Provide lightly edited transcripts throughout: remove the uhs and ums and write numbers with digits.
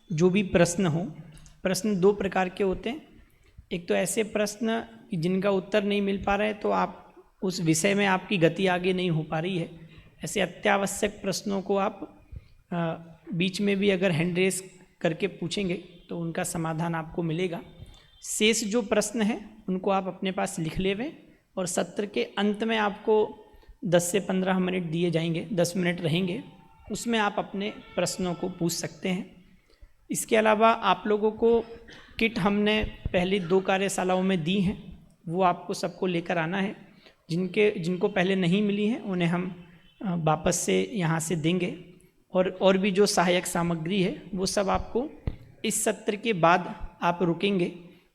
जो भी प्रश्न हो, प्रश्न दो प्रकार के होते हैं। एक तो ऐसे प्रश्न जिनका उत्तर नहीं मिल पा रहा है तो आप उस विषय में आपकी गति आगे नहीं हो पा रही है, ऐसे अत्यावश्यक प्रश्नों को आप बीच में भी अगर हैंड रेस करके पूछेंगे तो उनका समाधान आपको मिलेगा। शेष जो प्रश्न हैं उनको आप अपने पास लिख लेवें और सत्र के अंत में आपको 10 से 15 मिनट दिए जाएंगे, 10 मिनट रहेंगे, उसमें आप अपने प्रश्नों को पूछ सकते हैं। इसके अलावा आप लोगों को किट हमने पहली 2 कार्यशालाओं में दी हैं, वो आपको सबको लेकर आना है। जिनको पहले नहीं मिली हैं उन्हें हम वापस से यहाँ से देंगे और भी जो सहायक सामग्री है वो सब आपको इस सत्र के बाद आप रुकेंगे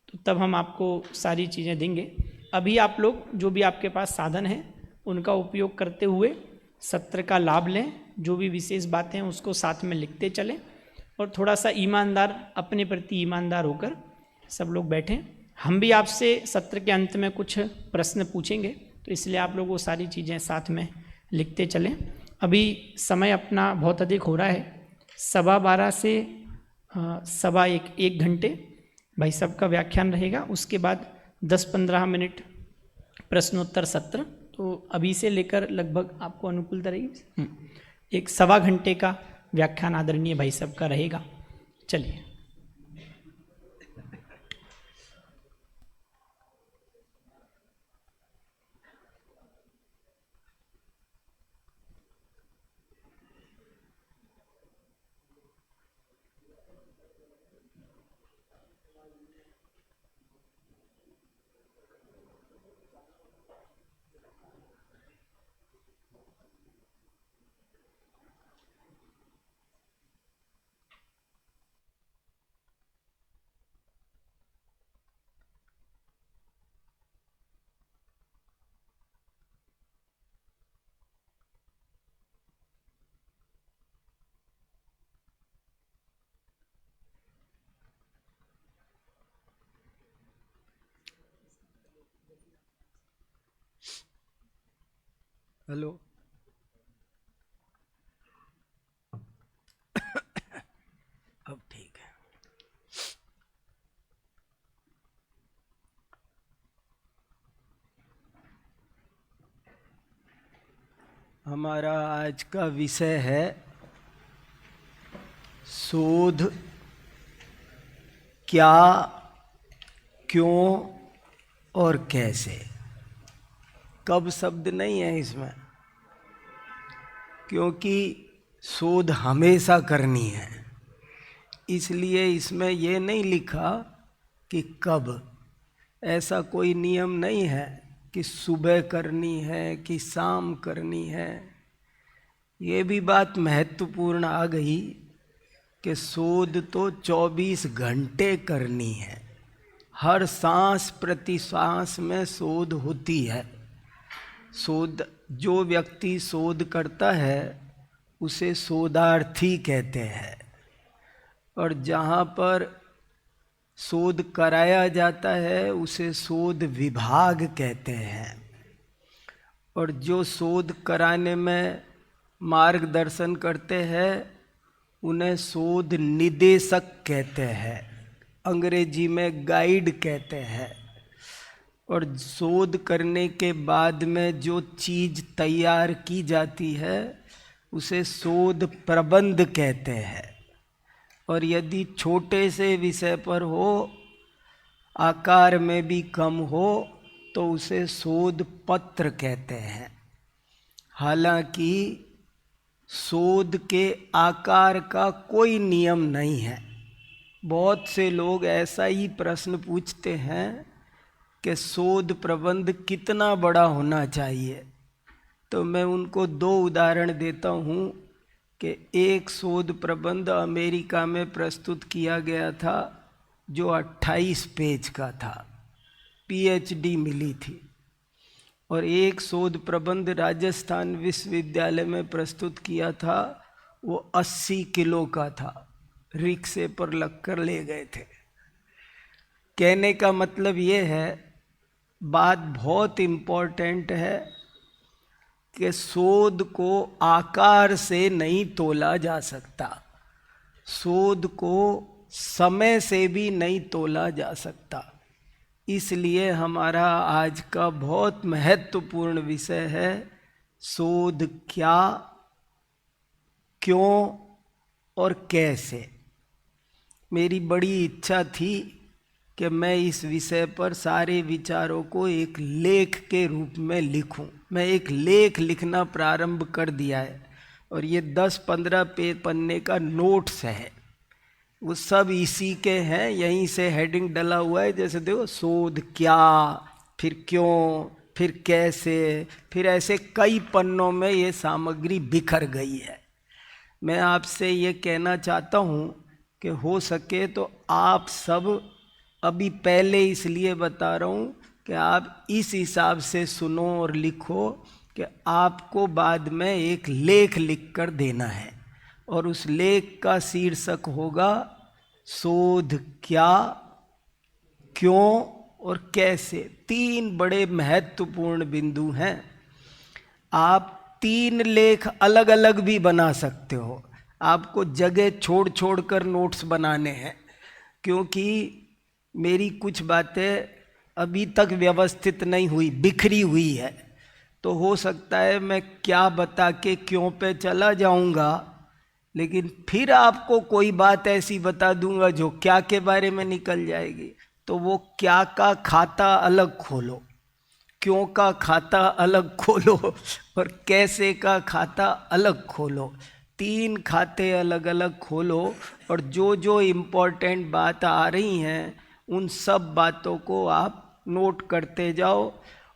तो तब हम आपको सारी चीज़ें देंगे। अभी आप लोग जो भी आपके पास साधन है उनका उपयोग करते हुए सत्र का लाभ लें, जो भी विशेष बातें हैं उसको साथ में लिखते चलें और थोड़ा सा ईमानदार, अपने प्रति ईमानदार होकर सब लोग बैठें। हम भी आपसे सत्र के अंत में कुछ प्रश्न पूछेंगे तो इसलिए आप लोग वो सारी चीज़ें साथ में लिखते चलें। अभी समय अपना बहुत अधिक हो रहा है, 12:15 से 1:15 1 घंटे भाई सबका व्याख्यान रहेगा, उसके बाद 10-15 मिनट प्रश्नोत्तर सत्र। तो अभी से लेकर लगभग आपको अनुकूलता रहेगी, 1-1.25 घंटे का व्याख्यान आदरणीय भाई सबका रहेगा। चलिए। हेलो। अब ठीक है। हमारा आज का विषय है शोध क्या, क्यों और कैसे। कब शब्द नहीं है इसमें, क्योंकि शोध हमेशा करनी है, इसलिए इसमें ये नहीं लिखा कि कब। ऐसा कोई नियम नहीं है कि सुबह करनी है कि शाम करनी है। ये भी बात महत्वपूर्ण आ गई कि शोध तो 24 घंटे करनी है, हर सांस प्रति सांस में शोध होती है। शोध, जो व्यक्ति शोध करता है उसे शोधार्थी कहते हैं, और जहाँ पर शोध कराया जाता है उसे शोध विभाग कहते हैं, और जो शोध कराने में मार्गदर्शन करते हैं उन्हें शोध निदेशक कहते हैं, अंग्रेजी में गाइड कहते हैं। और शोध करने के बाद में जो चीज़ तैयार की जाती है उसे शोध प्रबंध कहते हैं। और यदि छोटे से विषय पर हो, आकार में भी कम हो, तो उसे शोध पत्र कहते हैं। हालांकि शोध के आकार का कोई नियम नहीं है। बहुत से लोग ऐसा ही प्रश्न पूछते हैं कि शोध प्रबंध कितना बड़ा होना चाहिए। तो मैं उनको 2 उदाहरण देता हूँ कि एक शोध प्रबंध अमेरिका में प्रस्तुत किया गया था जो 28 पेज का था, PhD मिली थी। और एक शोध प्रबंध राजस्थान विश्वविद्यालय में प्रस्तुत किया था, वो 80 किलो का था, रिक्शे पर लगकर ले गए थे। कहने का मतलब ये है, बात बहुत इम्पोर्टेंट है कि शोध को आकार से नहीं तोला जा सकता। शोध को समय से भी नहीं तोला जा सकता। इसलिए हमारा आज का बहुत महत्वपूर्ण विषय है शोध क्या, क्यों और कैसे। मेरी बड़ी इच्छा थी कि मैं इस विषय पर सारे विचारों को एक लेख के रूप में लिखूं। मैं एक लेख लिखना प्रारंभ कर दिया है और ये 10-15 पन्ने का नोट्स है, वो सब इसी के हैं। यहीं से हेडिंग डला हुआ है, जैसे देखो शोध क्या, फिर क्यों, फिर कैसे, फिर ऐसे कई पन्नों में ये सामग्री बिखर गई है। मैं आपसे ये कहना चाहता हूँ कि हो सके तो आप सब, अभी पहले इसलिए बता रहा हूँ कि आप इस हिसाब से सुनो और लिखो कि आपको बाद में एक लेख लिख कर देना है और उस लेख का शीर्षक होगा शोध क्या, क्यों और कैसे। 3 बड़े महत्वपूर्ण बिंदु हैं। आप 3 लेख अलग अलग भी बना सकते हो, आपको जगह छोड़ छोड़ कर नोट्स बनाने हैं, क्योंकि मेरी कुछ बातें अभी तक व्यवस्थित नहीं हुई, बिखरी हुई है। तो हो सकता है मैं क्या बता के क्यों पे चला जाऊंगा, लेकिन फिर आपको कोई बात ऐसी बता दूंगा जो क्या के बारे में निकल जाएगी। तो वो क्या का खाता अलग खोलो, क्यों का खाता अलग खोलो और कैसे का खाता अलग खोलो। 3 खाते अलग अलग खोलो और जो जो इम्पोर्टेंट बात आ रही हैं उन सब बातों को आप नोट करते जाओ।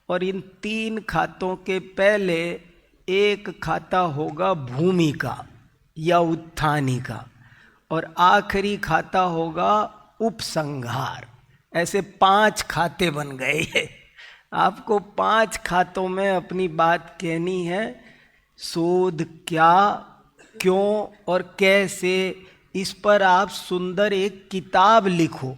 और इन 3 खातों के पहले एक खाता होगा भूमिका या उत्थानी का और आखिरी खाता होगा उपसंहार। ऐसे 5 खाते बन गए। आपको 5 खातों में अपनी बात कहनी है। शोध क्या, क्यों और कैसे, इस पर आप सुंदर एक किताब लिखो।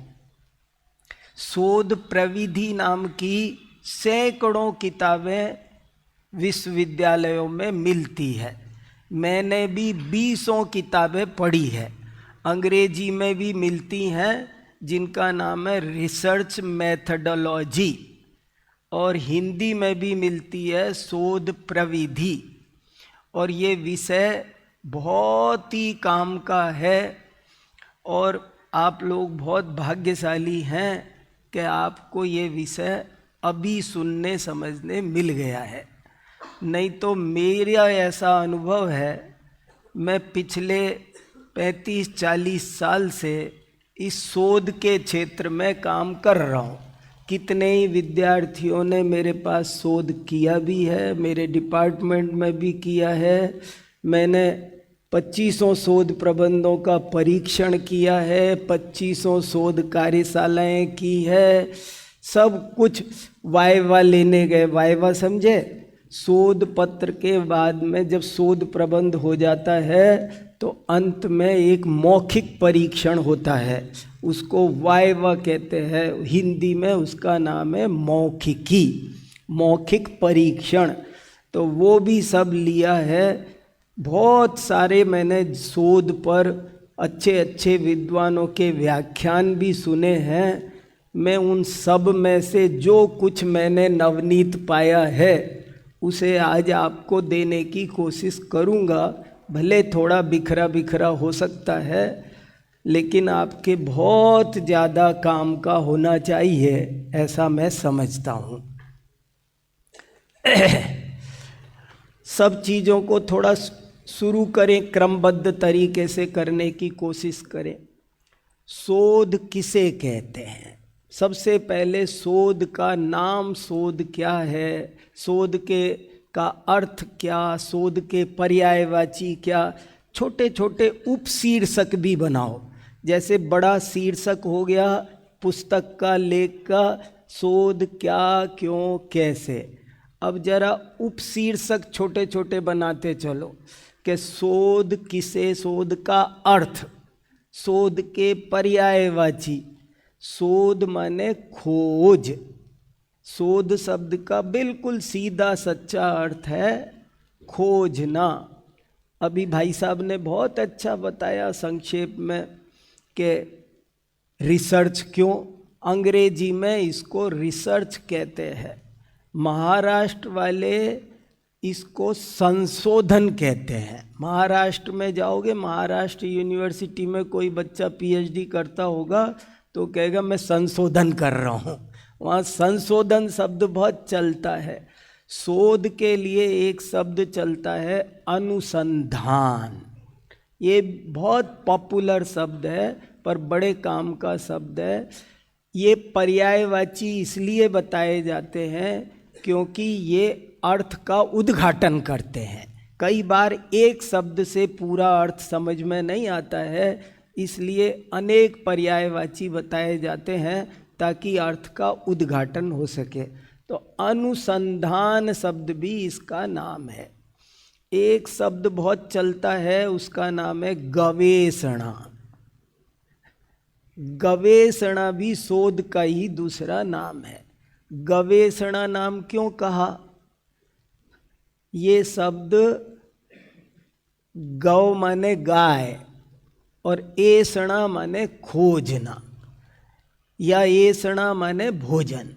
शोध प्रविधि नाम की सैकड़ों किताबें विश्वविद्यालयों में मिलती है। मैंने भी 20 किताबें पढ़ी है। अंग्रेजी में भी मिलती हैं जिनका नाम है रिसर्च मेथडोलॉजी, और हिंदी में भी मिलती है शोध प्रविधि। और ये विषय बहुत ही काम का है और आप लोग बहुत भाग्यशाली हैं कि आपको ये विषय अभी सुनने समझने मिल गया है। नहीं तो मेरा ऐसा अनुभव है, मैं पिछले 35-40 साल से इस शोध के क्षेत्र में काम कर रहा हूँ। कितने ही विद्यार्थियों ने मेरे पास शोध किया भी है, मेरे डिपार्टमेंट में भी किया है। मैंने 2500 शोध प्रबंधों का परीक्षण किया है, 2500 शोध कार्यशालाएं की है, सब कुछ वाइवा लेने गए। वाइवा समझे? शोध पत्र के बाद में जब शोध प्रबंध हो जाता है तो अंत में एक मौखिक परीक्षण होता है, उसको वाइवा कहते हैं। हिंदी में उसका नाम है मौखिकी, मौखिक परीक्षण। तो वो भी सब लिया है। बहुत सारे मैंने शोध पर अच्छे अच्छे विद्वानों के व्याख्यान भी सुने हैं। मैं उन सब में से जो कुछ मैंने नवनीत पाया है उसे आज आपको देने की कोशिश करूँगा। भले थोड़ा बिखरा बिखरा हो सकता है, लेकिन आपके बहुत ज़्यादा काम का होना चाहिए, ऐसा मैं समझता हूँ। सब चीज़ों को थोड़ा शुरू करें, क्रमबद्ध तरीके से करने की कोशिश करें। शोध किसे कहते हैं? सबसे पहले शोध का नाम, शोध क्या है, शोध का अर्थ क्या, शोध के पर्यायवाची क्या। छोटे छोटे उपशीर्षक भी बनाओ। जैसे बड़ा शीर्षक हो गया पुस्तक का, लेख का, शोध क्या, क्यों, कैसे। अब जरा उपशीर्षक छोटे छोटे बनाते चलो कि शोध किसे, शोध का अर्थ, शोध के पर्यायवाची। शोध माने खोज। शोध शब्द का बिल्कुल सीधा सच्चा अर्थ है खोजना। अभी भाई साहब ने बहुत अच्छा बताया संक्षेप में कि रिसर्च क्यों, अंग्रेजी में इसको रिसर्च कहते हैं, महाराष्ट्र वाले इसको संशोधन कहते हैं। महाराष्ट्र में जाओगे, महाराष्ट्र यूनिवर्सिटी में कोई बच्चा पीएचडी करता होगा तो कहेगा मैं संशोधन कर रहा हूँ। वहाँ संशोधन शब्द बहुत चलता है। शोध के लिए एक शब्द चलता है अनुसंधान। ये बहुत पॉपुलर शब्द है पर बड़े काम का शब्द है। ये पर्यायवाची इसलिए बताए जाते हैं क्योंकि ये अर्थ का उद्घाटन करते हैं। कई बार एक शब्द से पूरा अर्थ समझ में नहीं आता है, इसलिए अनेक पर्यायवाची बताए जाते हैं ताकि अर्थ का उद्घाटन हो सके। तो अनुसंधान शब्द भी इसका नाम है। एक शब्द बहुत चलता है, उसका नाम है गवेषणा। गवेषणा भी शोध का ही दूसरा नाम है। गवेषणा नाम क्यों कहा? ये शब्द गौ माने गाय और एषणा माने खोजना या एषणा माने भोजन।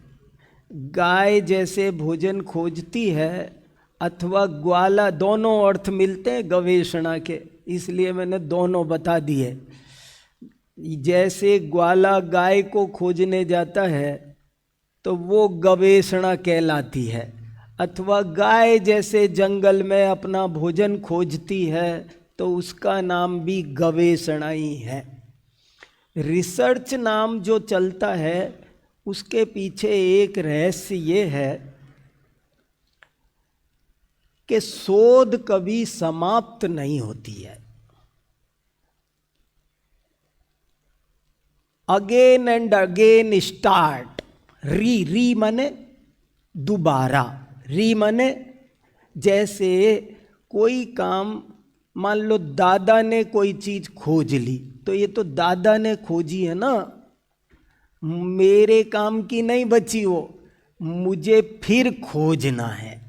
गाय जैसे भोजन खोजती है अथवा ग्वाला, दोनों अर्थ मिलते हैं गवेषणा के, इसलिए मैंने दोनों बता दिए। जैसे ग्वाला गाय को खोजने जाता है तो वो गवेषणा कहलाती है, अथवा गाय जैसे जंगल में अपना भोजन खोजती है तो उसका नाम भी गवेषणा ही है। रिसर्च नाम जो चलता है उसके पीछे एक रहस्य ये है कि शोध कभी समाप्त नहीं होती है। Again and again start. री माने दोबारा, री माने जैसे कोई काम, मान लो दादा ने कोई चीज खोज ली तो ये तो दादा ने खोजी है ना, मेरे काम की नहीं बची वो, मुझे फिर खोजना है।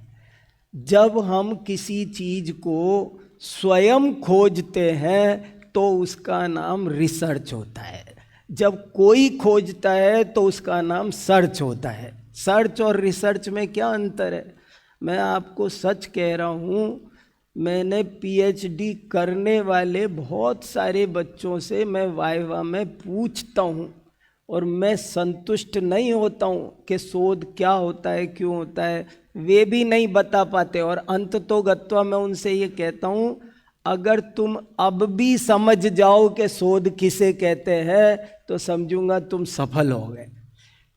जब हम किसी चीज को स्वयं खोजते हैं तो उसका नाम रिसर्च होता है। जब कोई खोजता है तो उसका नाम सर्च होता है। सर्च और रिसर्च में क्या अंतर है? मैं आपको सच कह रहा हूँ, मैंने पीएचडी करने वाले बहुत सारे बच्चों से मैं वाइवा में पूछता हूँ और मैं संतुष्ट नहीं होता हूँ कि शोध क्या होता है, क्यों होता है, वे भी नहीं बता पाते। और अंततोगत्वा मैं उनसे ये कहता हूँ, अगर तुम अब भी समझ जाओ कि शोध किसे कहते हैं तो समझूंगा तुम सफल हो गए।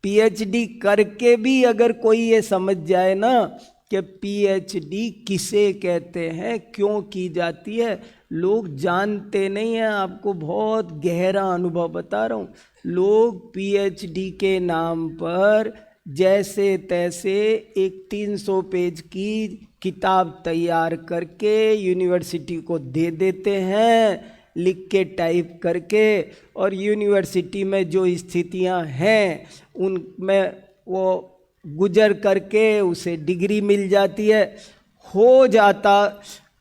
पीएचडी करके भी अगर कोई ये समझ जाए ना कि पीएचडी किसे कहते हैं, क्यों की जाती है, लोग जानते नहीं हैं। आपको बहुत गहरा अनुभव बता रहा हूँ। लोग पीएचडी के नाम पर जैसे तैसे एक 300 पेज की किताब तैयार करके यूनिवर्सिटी को दे देते हैं, लिख के टाइप करके, और यूनिवर्सिटी में जो स्थितियां हैं उनमें वो गुजर करके उसे डिग्री मिल जाती है। हो जाता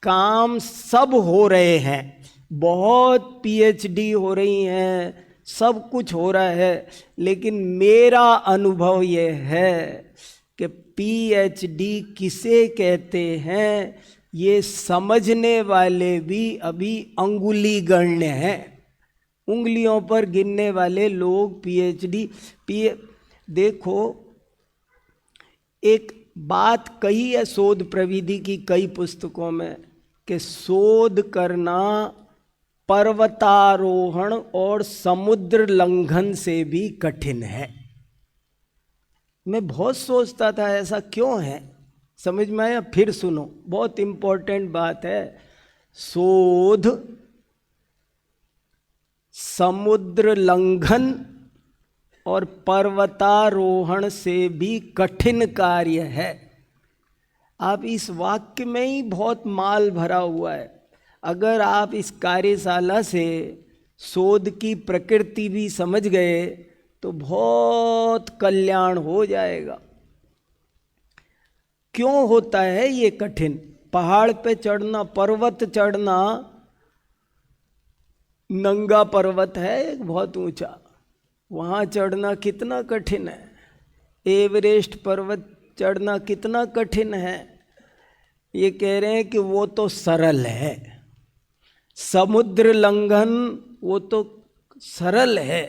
काम, सब हो रहे हैं, बहुत पीएचडी हो रही हैं, सब कुछ हो रहा है, लेकिन मेरा अनुभव ये है कि पीएचडी किसे कहते हैं ये समझने वाले भी अभी अंगुली गण्य हैं। उंगलियों पर गिनने वाले लोग पीएचडी देखो, एक बात कही है शोध प्रविधि की कई पुस्तकों में कि शोध करना पर्वतारोहण और समुद्र लंघन से भी कठिन है। मैं बहुत सोचता था ऐसा क्यों है, समझ में आया? फिर सुनो, बहुत इंपॉर्टेंट बात है। शोध समुद्र लंघन और पर्वतारोहण से भी कठिन कार्य है। आप इस वाक्य में ही बहुत माल भरा हुआ है। अगर आप इस कार्यशाला से शोध की प्रकृति भी समझ गए तो बहुत कल्याण हो जाएगा। क्यों होता है ये कठिन? पहाड़ पे चढ़ना, पर्वत चढ़ना, नंगा पर्वत है एक बहुत ऊंचा, वहाँ चढ़ना कितना कठिन है। एवरेस्ट पर्वत चढ़ना कितना कठिन है। ये कह रहे हैं कि वो तो सरल है, समुद्र लंघन वो तो सरल है,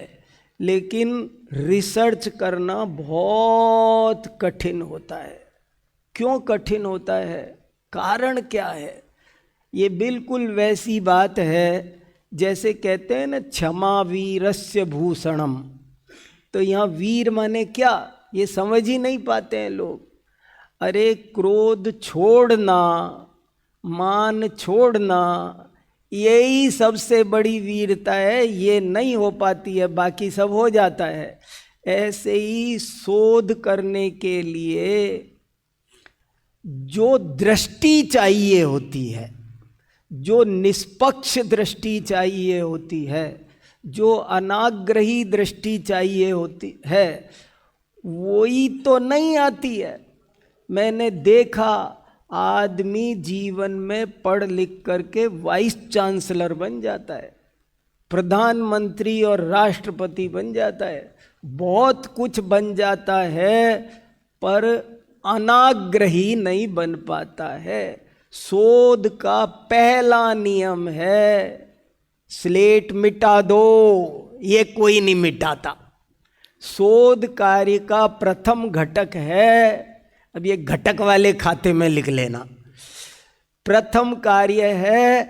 लेकिन रिसर्च करना बहुत कठिन होता है। क्यों कठिन होता है, कारण क्या है? ये बिल्कुल वैसी बात है जैसे कहते हैं ना, क्षमा वीरस्य भूषणम। तो यहाँ वीर माने क्या, ये समझ ही नहीं पाते हैं लोग। अरे क्रोध छोड़ना, मान छोड़ना, यही सबसे बड़ी वीरता है। ये नहीं हो पाती है, बाकी सब हो जाता है। ऐसे ही शोध करने के लिए जो दृष्टि चाहिए होती है, जो निष्पक्ष दृष्टि चाहिए होती है, जो अनाग्रही दृष्टि चाहिए होती है, वही तो नहीं आती है। मैंने देखा आदमी जीवन में पढ़ लिख करके वाइस चांसलर बन जाता है, प्रधानमंत्री और राष्ट्रपति बन जाता है, बहुत कुछ बन जाता है, पर अनाग्रही नहीं बन पाता है। शोध का पहला नियम है स्लेट मिटा दो, ये कोई नहीं मिटाता। शोध कार्य का प्रथम घटक है, अब ये घटक वाले खाते में लिख लेना, प्रथम कार्य है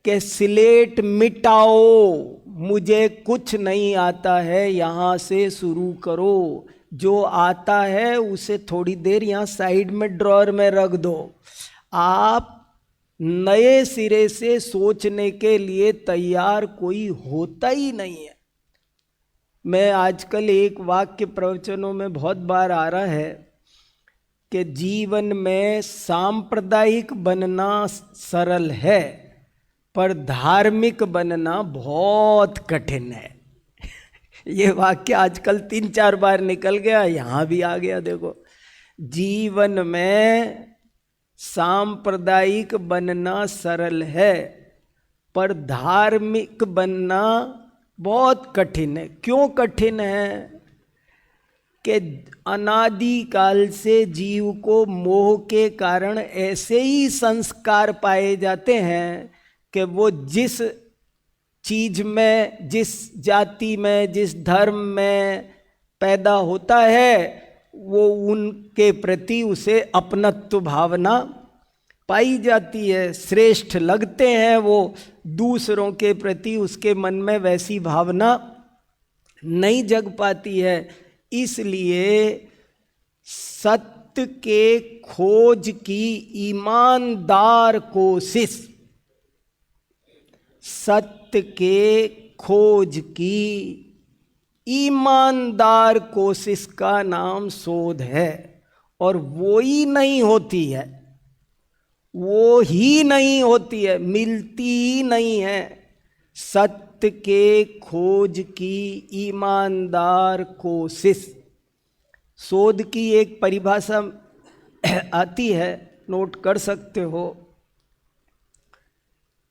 कि स्लेट मिटाओ, मुझे कुछ नहीं आता है, यहाँ से शुरू करो। जो आता है उसे थोड़ी देर यहाँ साइड में ड्रॉअर में रख दो। आप नए सिरे से सोचने के लिए तैयार कोई होता ही नहीं है। मैं आजकल एक वाक्य प्रवचनों में बहुत बार आ रहा है कि जीवन में सांप्रदायिक बनना सरल है, पर धार्मिक बनना बहुत कठिन है। ये वाक्य आजकल 3-4 बार निकल गया, यहाँ भी आ गया। देखो, जीवन में सांप्रदायिक बनना सरल है, पर धार्मिक बनना बहुत कठिन है। क्यों कठिन है? कि अनादि काल से जीव को मोह के कारण ऐसे ही संस्कार पाए जाते हैं कि वो जिस चीज में, जिस जाति में, जिस धर्म में पैदा होता है, वो उनके प्रति उसे अपनत्व भावना पाई जाती है, श्रेष्ठ लगते हैं वो। दूसरों के प्रति उसके मन में वैसी भावना नहीं जग पाती है। इसलिए सत्य के खोज की ईमानदार कोशिश, सत्य के खोज की ईमानदार कोशिश का नाम शोध है। और वो ही नहीं होती है, वो ही नहीं होती है, मिलती ही नहीं है। सत्य के खोज की ईमानदार कोशिश, शोध की एक परिभाषा आती है, नोट कर सकते हो।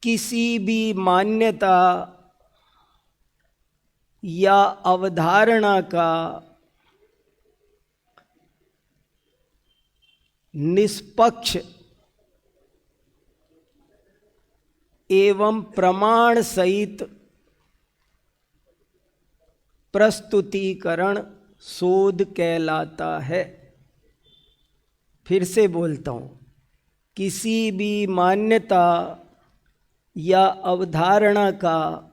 किसी भी मान्यता या अवधारणा का निष्पक्ष एवं प्रमाण सहित प्रस्तुतिकरण शोध कहलाता है। फिर से बोलता हूँ, किसी भी मान्यता या अवधारणा का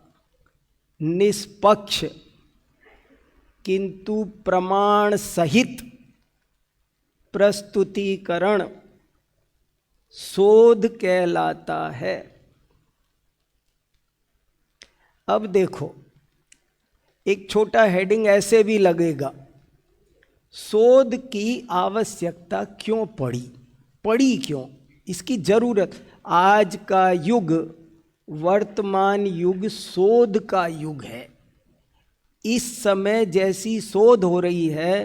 निष्पक्ष किंतु प्रमाण सहित प्रस्तुतिकरण शोध कहलाता है। अब देखो, एक छोटा हेडिंग ऐसे भी लगेगा, शोध की आवश्यकता क्यों पड़ी क्यों, इसकी जरूरत। आज का युग, वर्तमान युग शोध का युग है। इस समय जैसी शोध हो रही है,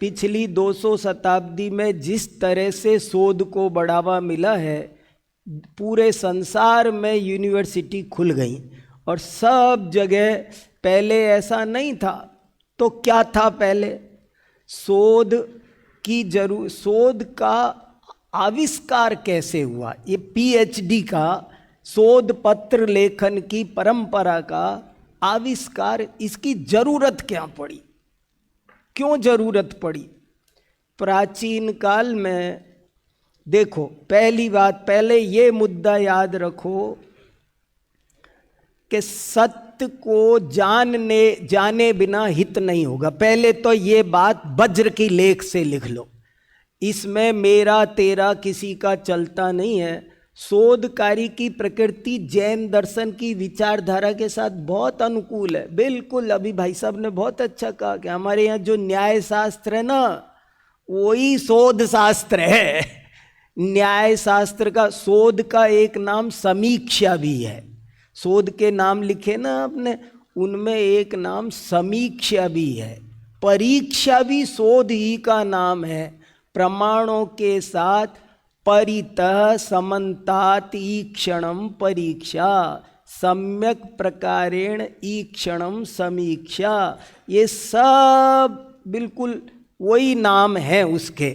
पिछली 200 शताब्दी में जिस तरह से शोध को बढ़ावा मिला है, पूरे संसार में यूनिवर्सिटी खुल गई और सब जगह, पहले ऐसा नहीं था। तो क्या था पहले? शोध की शोध का आविष्कार कैसे हुआ? ये पीएचडी का शोध पत्र लेखन की परंपरा का आविष्कार, इसकी जरूरत क्या पड़ी? क्यों जरूरत पड़ी? प्राचीन काल में देखो, पहली बात, पहले ये मुद्दा याद रखो कि सत्य को जाने बिना हित नहीं होगा। पहले तो ये बात वज्र की लेख से लिख लो, इसमें मेरा तेरा किसी का चलता नहीं है। शोधकारी की प्रकृति जैन दर्शन की विचारधारा के साथ बहुत अनुकूल है। बिल्कुल, अभी भाई साहब ने बहुत अच्छा कहा कि हमारे यहाँ जो न्याय शास्त्र है ना, वही शोध शास्त्र है। न्याय शास्त्र का, शोध का एक नाम समीक्षा भी है। शोध के नाम लिखे ना आपने, उनमें एक नाम समीक्षा भी है। परीक्षा भी शोध ही का नाम है। प्रमाणों के साथ परितः समन्तात ईक्षणम परीक्षा, सम्यक प्रकारेण ईक्षणम समीक्षा, ये सब बिल्कुल वही नाम है उसके।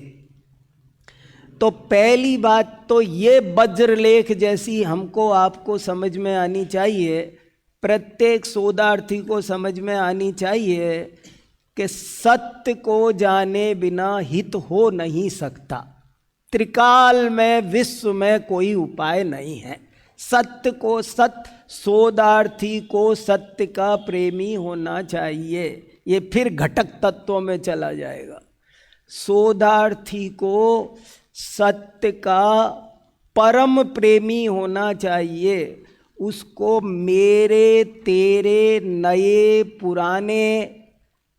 तो पहली बात तो ये वज्रलेख जैसी हमको आपको समझ में आनी चाहिए, प्रत्येक शोधार्थी को समझ में आनी चाहिए कि सत्य को जाने बिना हित हो नहीं सकता। त्रिकाल में, विश्व में कोई उपाय नहीं है। सत्य को, शोधार्थी को सत्य का प्रेमी होना चाहिए। ये फिर घटक तत्वों में चला जाएगा। शोधार्थी को सत्य का परम प्रेमी होना चाहिए। उसको मेरे तेरे नए पुराने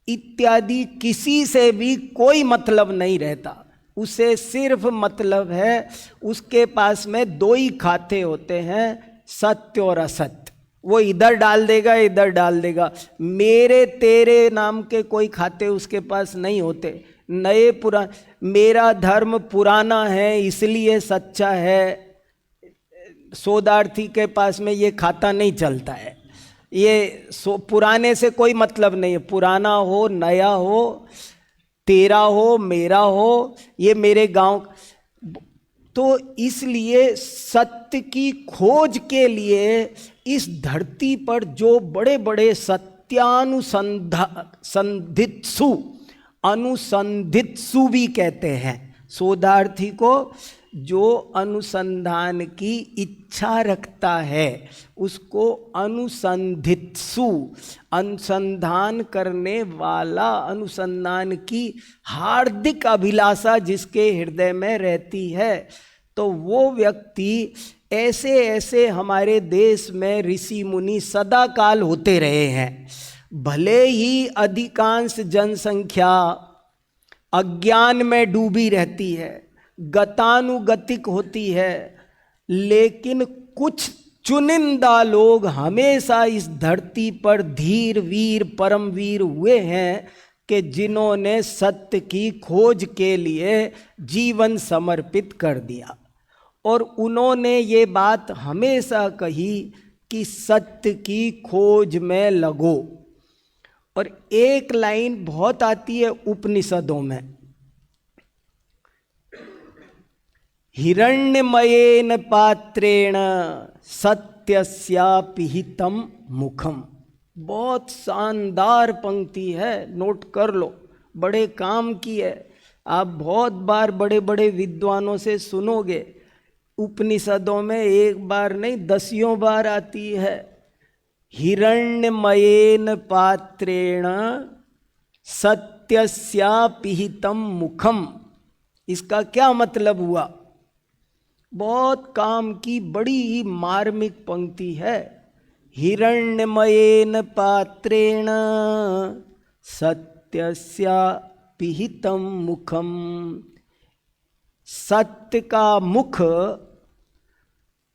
इत्यादि किसी से भी कोई मतलब नहीं रहता। उसे सिर्फ मतलब है, उसके पास में दो ही खाते होते हैं, सत्य और असत्य। वो इधर डाल देगा, इधर डाल देगा। मेरे तेरे नाम के कोई खाते उसके पास नहीं होते। नए पुराने, मेरा धर्म पुराना है इसलिए सच्चा है, शोधार्थी के पास में ये खाता नहीं चलता है। ये पुराने से कोई मतलब नहीं है। पुराना हो, नया हो, तेरा हो, मेरा हो, ये मेरे गांव। तो इसलिए सत्य की खोज के लिए इस धरती पर जो बड़े बड़े अनुसंधित्सु भी कहते हैं शोधार्थी को, जो अनुसंधान की इच्छा रखता है उसको अनुसंधित्सु, अनुसंधान करने वाला, अनुसंधान की हार्दिक अभिलाषा जिसके हृदय में रहती है, तो वो व्यक्ति, ऐसे ऐसे हमारे देश में ऋषि मुनि सदा काल होते रहे हैं। भले ही अधिकांश जनसंख्या अज्ञान में डूबी रहती है, गतानुगतिक होती है, लेकिन कुछ चुनिंदा लोग हमेशा इस धरती पर धीर वीर परमवीर हुए हैं कि जिन्होंने सत्य की खोज के लिए जीवन समर्पित कर दिया। और उन्होंने ये बात हमेशा कही कि सत्य की खोज में लगो। और एक लाइन बहुत आती है उपनिषदों में, हिरण्यमयेन पात्रेण सत्यस्या पिहितम मुखम। बहुत शानदार पंक्ति है, नोट कर लो, बड़े काम की है। आप बहुत बार बड़े बड़े विद्वानों से सुनोगे, उपनिषदों में एक बार नहीं 10 बार आती है। हिरण्यमयेन पात्रेण सत्यस्या पिहितम मुखम। इसका क्या मतलब हुआ? बहुत काम की बड़ी ही मार्मिक पंक्ति है। हिरण्यमयेन पात्रेण सत्यस्या पिहितम मुखम। सत्य का मुख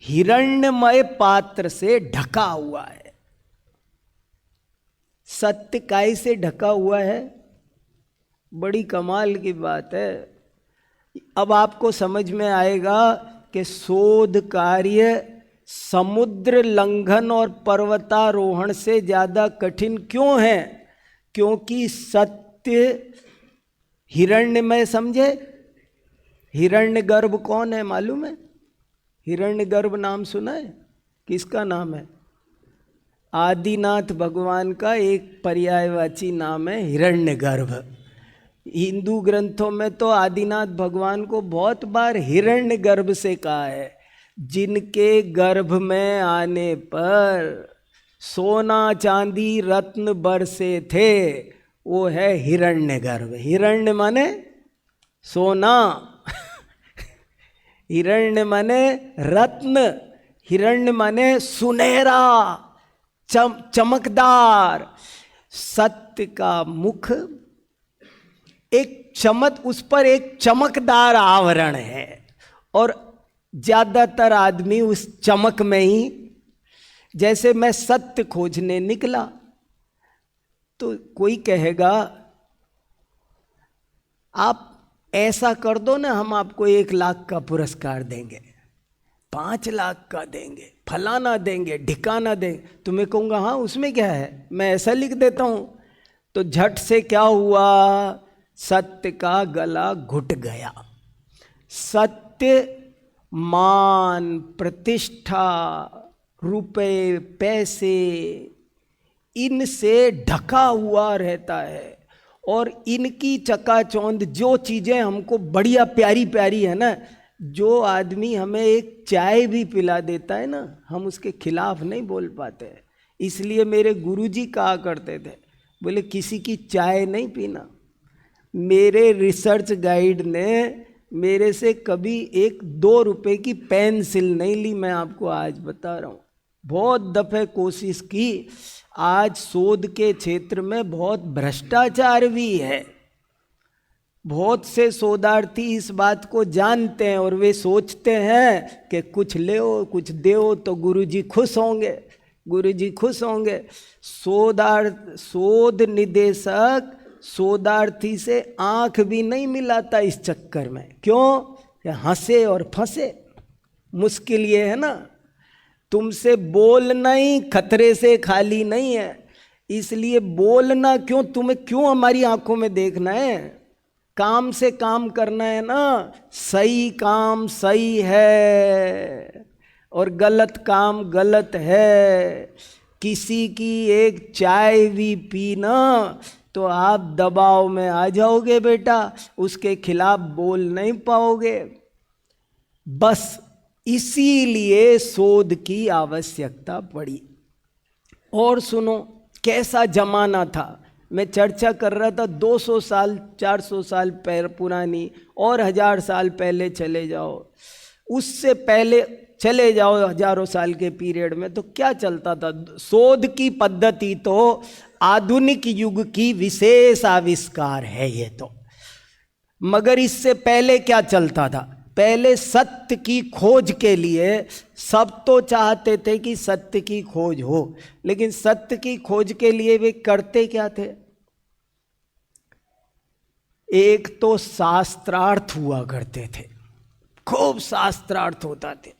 हिरण्यमय पात्र से ढका हुआ है। सत्य काय से ढका हुआ है? बड़ी कमाल की बात है। अब आपको समझ में आएगा कि शोध कार्य समुद्र लंघन और पर्वतारोहण से ज्यादा कठिन क्यों है? क्योंकि सत्य हिरण्यमय, समझे? हिरण्यगर्भ कौन है मालूम है? हिरण्यगर्भ नाम सुना है? किसका नाम है? आदिनाथ भगवान का एक पर्यायवाची नाम है हिरण्यगर्भ। हिंदू ग्रंथों में तो आदिनाथ भगवान को बहुत बार हिरण्यगर्भ से कहा है। जिनके गर्भ में आने पर सोना चांदी रत्न बरसे थे, वो है हिरण्यगर्भ। हिरण्य माने सोना, हिरण्य माने रत्न, हिरण्य माने सुनहरा, चमकदार। सत्य का मुख एक उस पर एक चमकदार आवरण है, और ज्यादातर आदमी उस चमक में ही, जैसे मैं सत्य खोजने निकला तो कोई कहेगा आप ऐसा कर दो ना, हम आपको 1 लाख का पुरस्कार देंगे, 5 लाख का देंगे, फलाना देंगे, ढिकाना देंगे। तो मैं कहूँगा हाँ उसमें क्या है, मैं ऐसा लिख देता हूँ। तो झट से क्या हुआ, सत्य का गला घुट गया। सत्य मान, प्रतिष्ठा, रुपए, पैसे, इनसे ढका हुआ रहता है, और इनकी चकाचौंध जो चीज़ें हमको बढ़िया प्यारी प्यारी है ना, जो आदमी हमें एक चाय भी पिला देता है ना, हम उसके खिलाफ नहीं बोल पाते। इसलिए मेरे गुरुजी कहा करते थे, बोले किसी की चाय नहीं पीना। मेरे रिसर्च गाइड ने मेरे से कभी 1-2 रुपए की पेंसिल नहीं ली, मैं आपको आज बता रहा हूँ। बहुत दफ़े कोशिश की। आज शोध के क्षेत्र में बहुत भ्रष्टाचार भी है। बहुत से शोधार्थी इस बात को जानते हैं और वे सोचते हैं कि कुछ ले कुछ दो तो गुरुजी खुश होंगे, गुरुजी खुश होंगे। शोध निदेशक शोधार्थी से आंख भी नहीं मिलाता इस चक्कर में। क्यों? हंसे और फंसे। मुश्किल ये है ना, तुमसे बोलना ही खतरे से खाली नहीं है, इसलिए बोलना क्यों, तुम्हें क्यों हमारी आंखों में देखना है? काम से काम करना है ना। सही काम सही है और गलत काम गलत है। किसी की एक चाय भी पीना तो आप दबाव में आ जाओगे बेटा, उसके खिलाफ बोल नहीं पाओगे। बस इसीलिए शोध की आवश्यकता पड़ी। और सुनो कैसा जमाना था। मैं चर्चा कर रहा था 200 साल 400 साल पुरानी, और 1000 साल पहले चले जाओ, उससे पहले चले जाओ हजारों साल के पीरियड में, तो क्या चलता था? शोध की पद्धति तो आधुनिक युग की विशेष आविष्कार है ये तो। मगर इससे पहले क्या चलता था? पहले सत्य की खोज के लिए सब तो चाहते थे कि सत्य की खोज हो, लेकिन सत्य की खोज के लिए वे करते क्या थे? एक तो शास्त्रार्थ हुआ करते थे, खूब शास्त्रार्थ होता थे,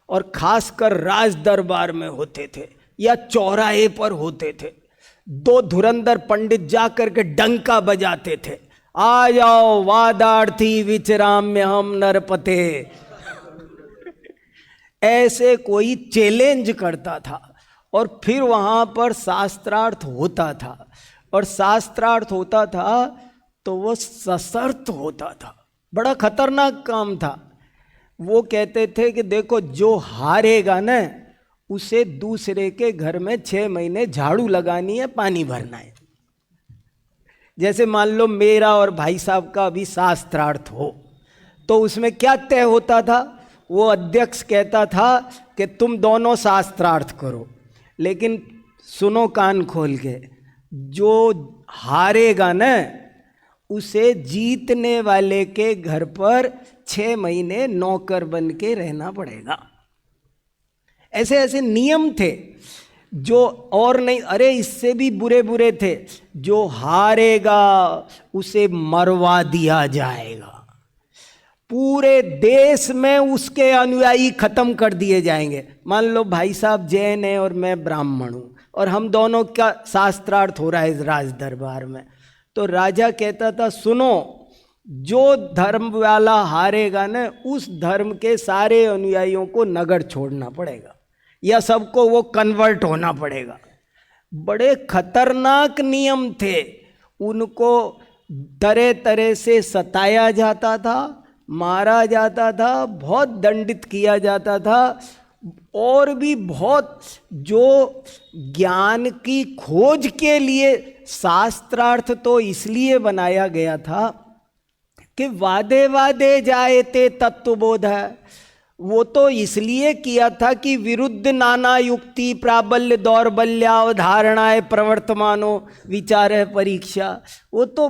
और खासकर राज दरबार में होते थे या चौराहे पर होते थे। 2 धुरंधर पंडित जाकर के डंका बजाते थे, आ जाओ वादार्थी विचराम्य हम नरपते। ऐसे कोई चैलेंज करता था, और फिर वहां पर शास्त्रार्थ होता था, और शास्त्रार्थ होता था तो वो सशर्त होता था। बड़ा खतरनाक काम था। वो कहते थे कि देखो जो हारेगा ना, उसे दूसरे के घर में 6 महीने झाड़ू लगानी है, पानी भरना है। जैसे मान लो मेरा और भाई साहब का अभी शास्त्रार्थ हो, तो उसमें क्या तय होता था? वो अध्यक्ष कहता था कि तुम दोनों शास्त्रार्थ करो, लेकिन सुनो कान खोल के, जो हारेगा ना उसे जीतने वाले के घर पर 6 महीने नौकर बन के रहना पड़ेगा। ऐसे ऐसे नियम थे जो, और नहीं, अरे इससे भी बुरे बुरे थे। जो हारेगा उसे मरवा दिया जाएगा, पूरे देश में उसके अनुयायी खत्म कर दिए जाएंगे। मान लो भाई साहब जैन है और मैं ब्राह्मण हूं, और हम दोनों का शास्त्रार्थ हो रहा है इस राज दरबार में। तो राजा कहता था, सुनो, जो धर्म वाला हारेगा ना, उस धर्म के सारे अनुयायियों को नगर छोड़ना पड़ेगा, या सबको वो कन्वर्ट होना पड़ेगा। बड़े खतरनाक नियम थे। उनको तरह तरह से सताया जाता था, मारा जाता था, बहुत दंडित किया जाता था। और भी बहुत जो ज्ञान की खोज के लिए शास्त्रार्थ तो इसलिए बनाया गया था कि वादे वादे जायते तत्वबोध है। वो तो इसलिए किया था कि विरुद्ध नाना युक्ति प्राबल्य दौर्बल्यावधारणाएं प्रवर्तमानो विचार परीक्षा। वो तो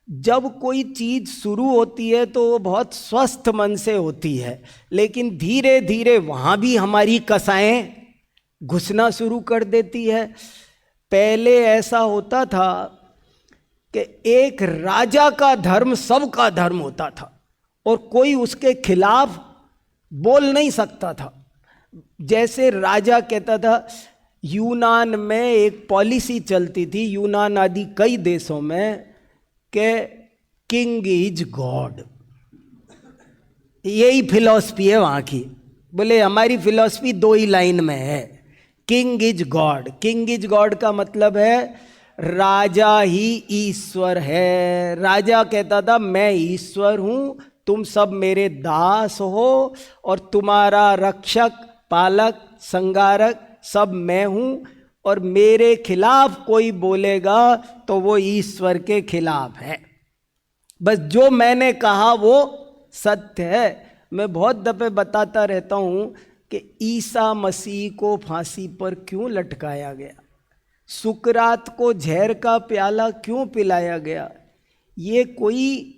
जब कोई चीज शुरू होती है तो वो बहुत स्वस्थ मन से होती है, लेकिन धीरे धीरे वहां भी हमारी कसाएं घुसना शुरू कर देती है। पहले ऐसा होता था कि एक राजा का धर्म सबका धर्म होता था और कोई उसके खिलाफ बोल नहीं सकता था। जैसे राजा कहता था, यूनान में एक पॉलिसी चलती थी, यूनान आदि कई देशों में, कि किंग इज गॉड। यही फिलॉसफी है वहाँ की। बोले हमारी फिलॉसफी दो ही लाइन में है, king is God. King is God का मतलब है राजा ही ईश्वर है। राजा कहता था, मैं ईश्वर हूँ, तुम सब मेरे दास हो, और तुम्हारा रक्षक, पालक, संगारक सब मैं हूँ, और मेरे खिलाफ कोई बोलेगा तो वो ईश्वर के खिलाफ है। बस जो मैंने कहा वो सत्य है। मैं बहुत दफे बताता रहता हूँ कि ईसा मसीह को फांसी पर क्यों लटकाया गया, सुकरात को जहर का प्याला क्यों पिलाया गया। ये कोई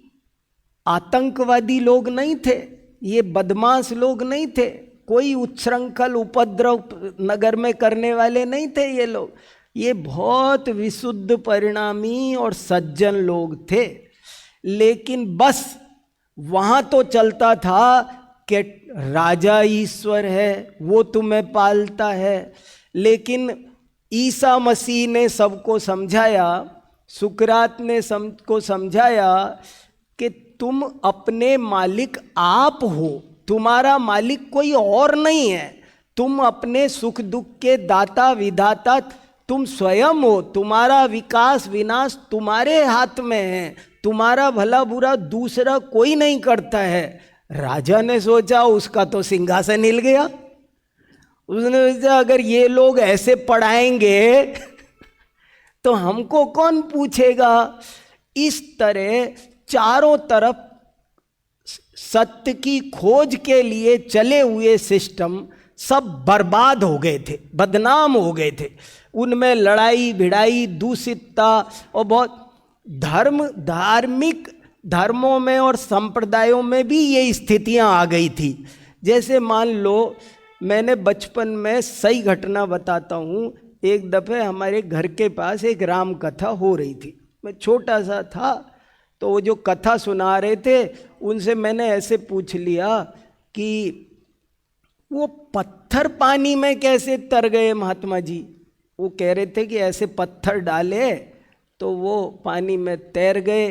आतंकवादी लोग नहीं थे, ये बदमाश लोग नहीं थे, कोई उच्छृंखल उपद्रव नगर में करने वाले नहीं थे ये लोग। ये बहुत विशुद्ध, परिणामी और सज्जन लोग थे। लेकिन बस वहां तो चलता था कि राजा ईश्वर है, वो तुम्हें पालता है। लेकिन ईसा मसीह ने सबको समझाया, सुकरात ने को समझाया कि तुम अपने मालिक आप हो, तुम्हारा मालिक कोई और नहीं है। तुम अपने सुख दुख के दाता विधाता तुम स्वयं हो। तुम्हारा विकास विनाश तुम्हारे हाथ में है, तुम्हारा भला बुरा दूसरा कोई नहीं करता है। राजा ने सोचा उसका तो सिंहासन हिल गया। उसने सोचा अगर ये लोग ऐसे पढ़ाएंगे तो हमको कौन पूछेगा। इस तरह चारों तरफ सत्य की खोज के लिए चले हुए सिस्टम सब बर्बाद हो गए थे, बदनाम हो गए थे। उनमें लड़ाई भिड़ाई, दूषितता और बहुत धार्मिक धर्मों में और संप्रदायों में भी ये स्थितियां आ गई थी। जैसे मान लो, मैंने बचपन में सही घटना बताता हूँ। एक दफ़े हमारे घर के पास एक राम कथा हो रही थी। मैं छोटा सा था, तो वो जो कथा सुना रहे थे उनसे मैंने ऐसे पूछ लिया कि वो पत्थर पानी में कैसे तर गए महात्मा जी। वो कह रहे थे कि ऐसे पत्थर डाले तो वो पानी में तैर गए,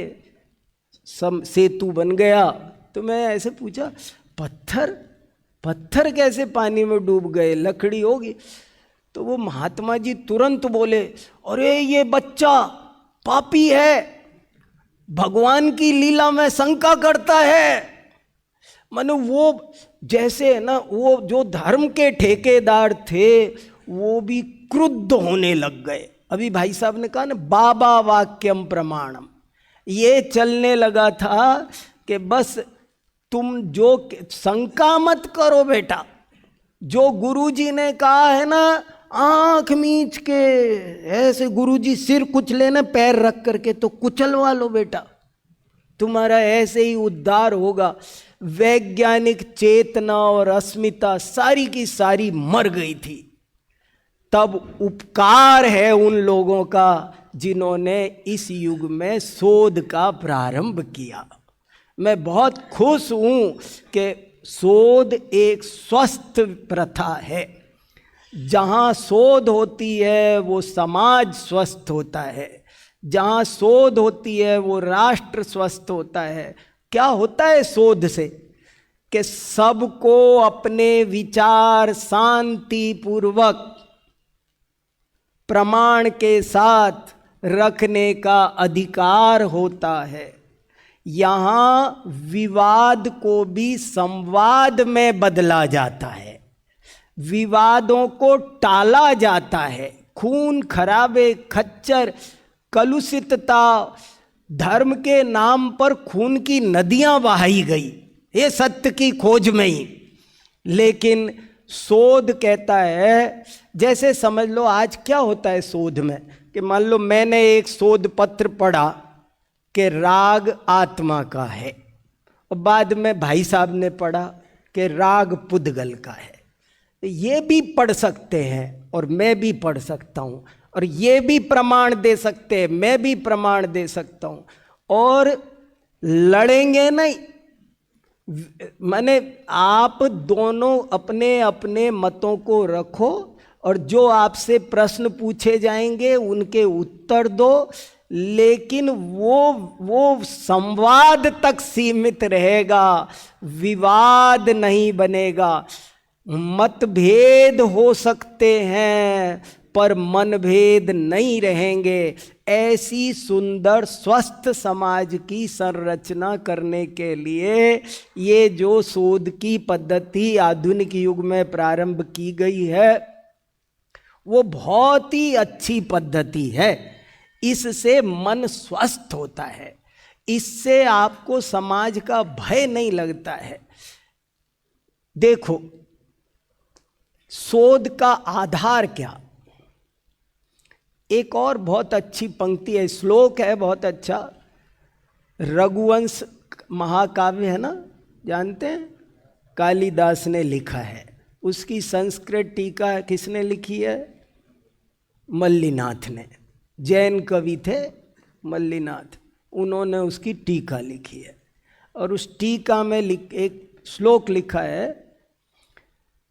सेतु बन गया। तो मैं ऐसे पूछा, पत्थर कैसे पानी में डूब गए, लकड़ी होगी। तो वो महात्मा जी तुरंत बोले, अरे ये बच्चा पापी है, भगवान की लीला में शंका करता है। मानो वो जैसे है ना, वो जो धर्म के ठेकेदार थे वो भी क्रुद्ध होने लग गए। अभी भाई साहब ने कहा ना, बाबा वाक्यम प्रमाणम, ये चलने लगा था कि बस तुम जो शंका मत करो बेटा, जो गुरुजी ने कहा है ना, आंख मीच के ऐसे गुरुजी सिर कुचले ना, पैर रख करके तो कुचलवा लो बेटा, तुम्हारा ऐसे ही उद्धार होगा। वैज्ञानिक चेतना और अस्मिता सारी की सारी मर गई थी। तब उपकार है उन लोगों का जिन्होंने इस युग में शोध का प्रारंभ किया। मैं बहुत खुश हूँ कि शोध एक स्वस्थ प्रथा है। जहाँ शोध होती है वो समाज स्वस्थ होता है, जहाँ शोध होती है वो राष्ट्र स्वस्थ होता है। क्या होता है शोध से? कि सबको अपने विचार शांति पूर्वक प्रमाण के साथ रखने का अधिकार होता है। यहाँ विवाद को भी संवाद में बदला जाता है, विवादों को टाला जाता है। खून खराबे, खच्चर, कलुषितता, धर्म के नाम पर खून की नदियां बहाई गई, ये सत्य की खोज में ही। लेकिन शोध कहता है, जैसे समझ लो आज क्या होता है शोध में, कि मान लो मैंने एक शोध पत्र पढ़ा कि राग आत्मा का है, और बाद में भाई साहब ने पढ़ा कि राग पुद्गल का है। ये भी पढ़ सकते हैं और मैं भी पढ़ सकता हूँ, और ये भी प्रमाण दे सकते हैं, मैं भी प्रमाण दे सकता हूँ, और लड़ेंगे नहीं। माने आप दोनों अपने अपने मतों को रखो, और जो आपसे प्रश्न पूछे जाएंगे उनके उत्तर दो, लेकिन वो संवाद तक सीमित रहेगा, विवाद नहीं बनेगा। मतभेद हो सकते हैं पर मनभेद नहीं रहेंगे। ऐसी सुंदर स्वस्थ समाज की संरचना करने के लिए ये जो शोध की पद्धति आधुनिक युग में प्रारंभ की गई है वो बहुत ही अच्छी पद्धति है। इससे मन स्वस्थ होता है, इससे आपको समाज का भय नहीं लगता है। देखो शोध का आधार क्या? एक और बहुत अच्छी पंक्ति है, श्लोक है बहुत अच्छा, रघुवंश महाकाव्य है ना, जानते हैं, कालिदास ने लिखा है। उसकी संस्कृत टीका किसने लिखी है? मल्लिनाथ ने। जैन कवि थे मल्लिनाथ, उन्होंने उसकी टीका लिखी है। और उस टीका में एक श्लोक लिखा है,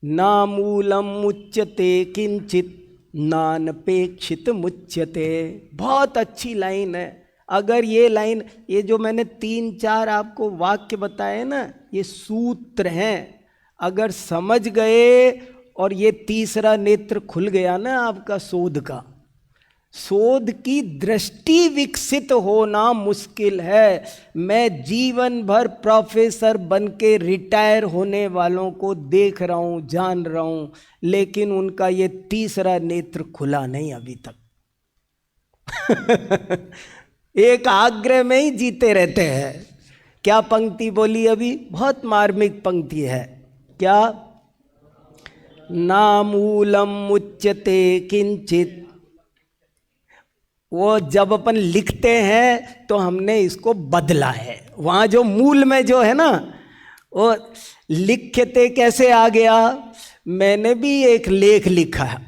नामूलम मुच्यते किंचित नानपेक्षित मुच्यते। बहुत अच्छी लाइन है। अगर ये लाइन, ये जो मैंने 3-4 आपको वाक्य बताए ना, ये सूत्र हैं। अगर समझ गए और ये तीसरा नेत्र खुल गया ना आपका शोध का, शोध की दृष्टि विकसित होना मुश्किल है। मैं जीवन भर प्रोफेसर बन के रिटायर होने वालों को देख रहा हूँ, जान रहा हूँ, लेकिन उनका ये तीसरा नेत्र खुला नहीं अभी तक। एक आग्रह में ही जीते रहते हैं। क्या पंक्ति बोली अभी? बहुत मार्मिक पंक्ति है। क्या? नामूलम मुच्यते किंचित। वो जब अपन लिखते हैं तो हमने इसको बदला है। वहाँ जो मूल में जो है ना, वो लिखते कैसे आ गया? मैंने भी एक लेख लिखा है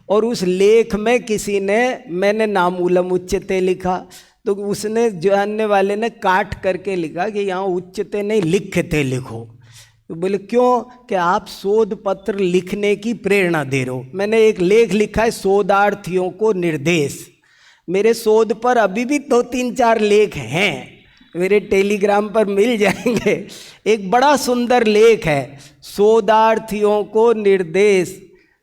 और उस लेख में किसी ने, मैंने नामूलम उच्चते लिखा, तो उसने जानने वाले ने काट करके लिखा कि यहाँ उच्चते नहीं लिखते लिखो। तो बोले क्यों? कि आप शोध पत्र लिखने की प्रेरणा दे रहे हो। मैंने एक लेख लिखा है, शोधार्थियों को निर्देश। मेरे शोध पर अभी भी 2-3-4 लेख हैं, मेरे टेलीग्राम पर मिल जाएंगे। एक बड़ा सुंदर लेख है, शोधार्थियों को निर्देश।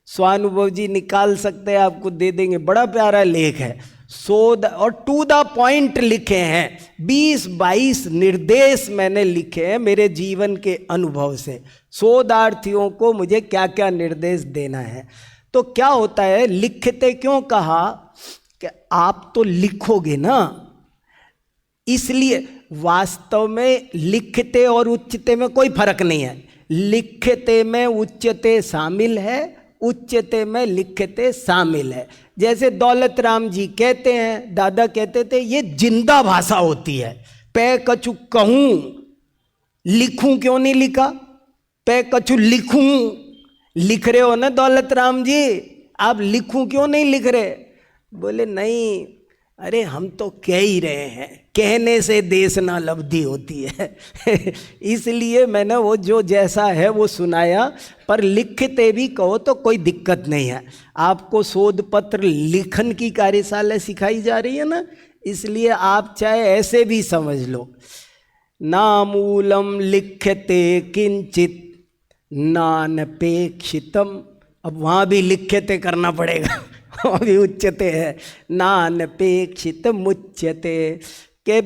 स्वानुभव जी निकाल सकते हैं, आपको दे देंगे। बड़ा प्यारा लेख है, शोध और टू द पॉइंट लिखे हैं। 20-22 निर्देश मैंने लिखे हैं मेरे जीवन के अनुभव से। शोधार्थियों को मुझे क्या क्या निर्देश देना है। तो क्या होता है, लिखते क्यों कहा? कि आप तो लिखोगे ना, इसलिए वास्तव में लिखते और उच्चते में कोई फर्क नहीं है। लिखते में उच्चते शामिल है, उच्चते में लिखते शामिल है। जैसे दौलत राम जी कहते हैं, दादा कहते थे, ये जिंदा भाषा होती है। पे कछु कहूं, लिखूं क्यों नहीं लिखा? पे कछु लिखूं, लिख रहे हो ना दौलत राम जी, आप लिखूं क्यों नहीं लिख रहे? बोले नहीं, अरे हम तो कह ही रहे हैं, कहने से देश ना लब्धि होती है। इसलिए मैंने वो जो जैसा है वो सुनाया, पर लिखते भी कहो तो कोई दिक्कत नहीं है। आपको शोध पत्र लिखन की कार्यशाला सिखाई जा रही है ना, इसलिए आप चाहे ऐसे भी समझ लो, नामूलम लिख्यते किंचित नानपेक्षितम। अब वहाँ भी लिख्यते करना पड़ेगा, अभी उच्यते है, नानपेक्षित मुच्यते। के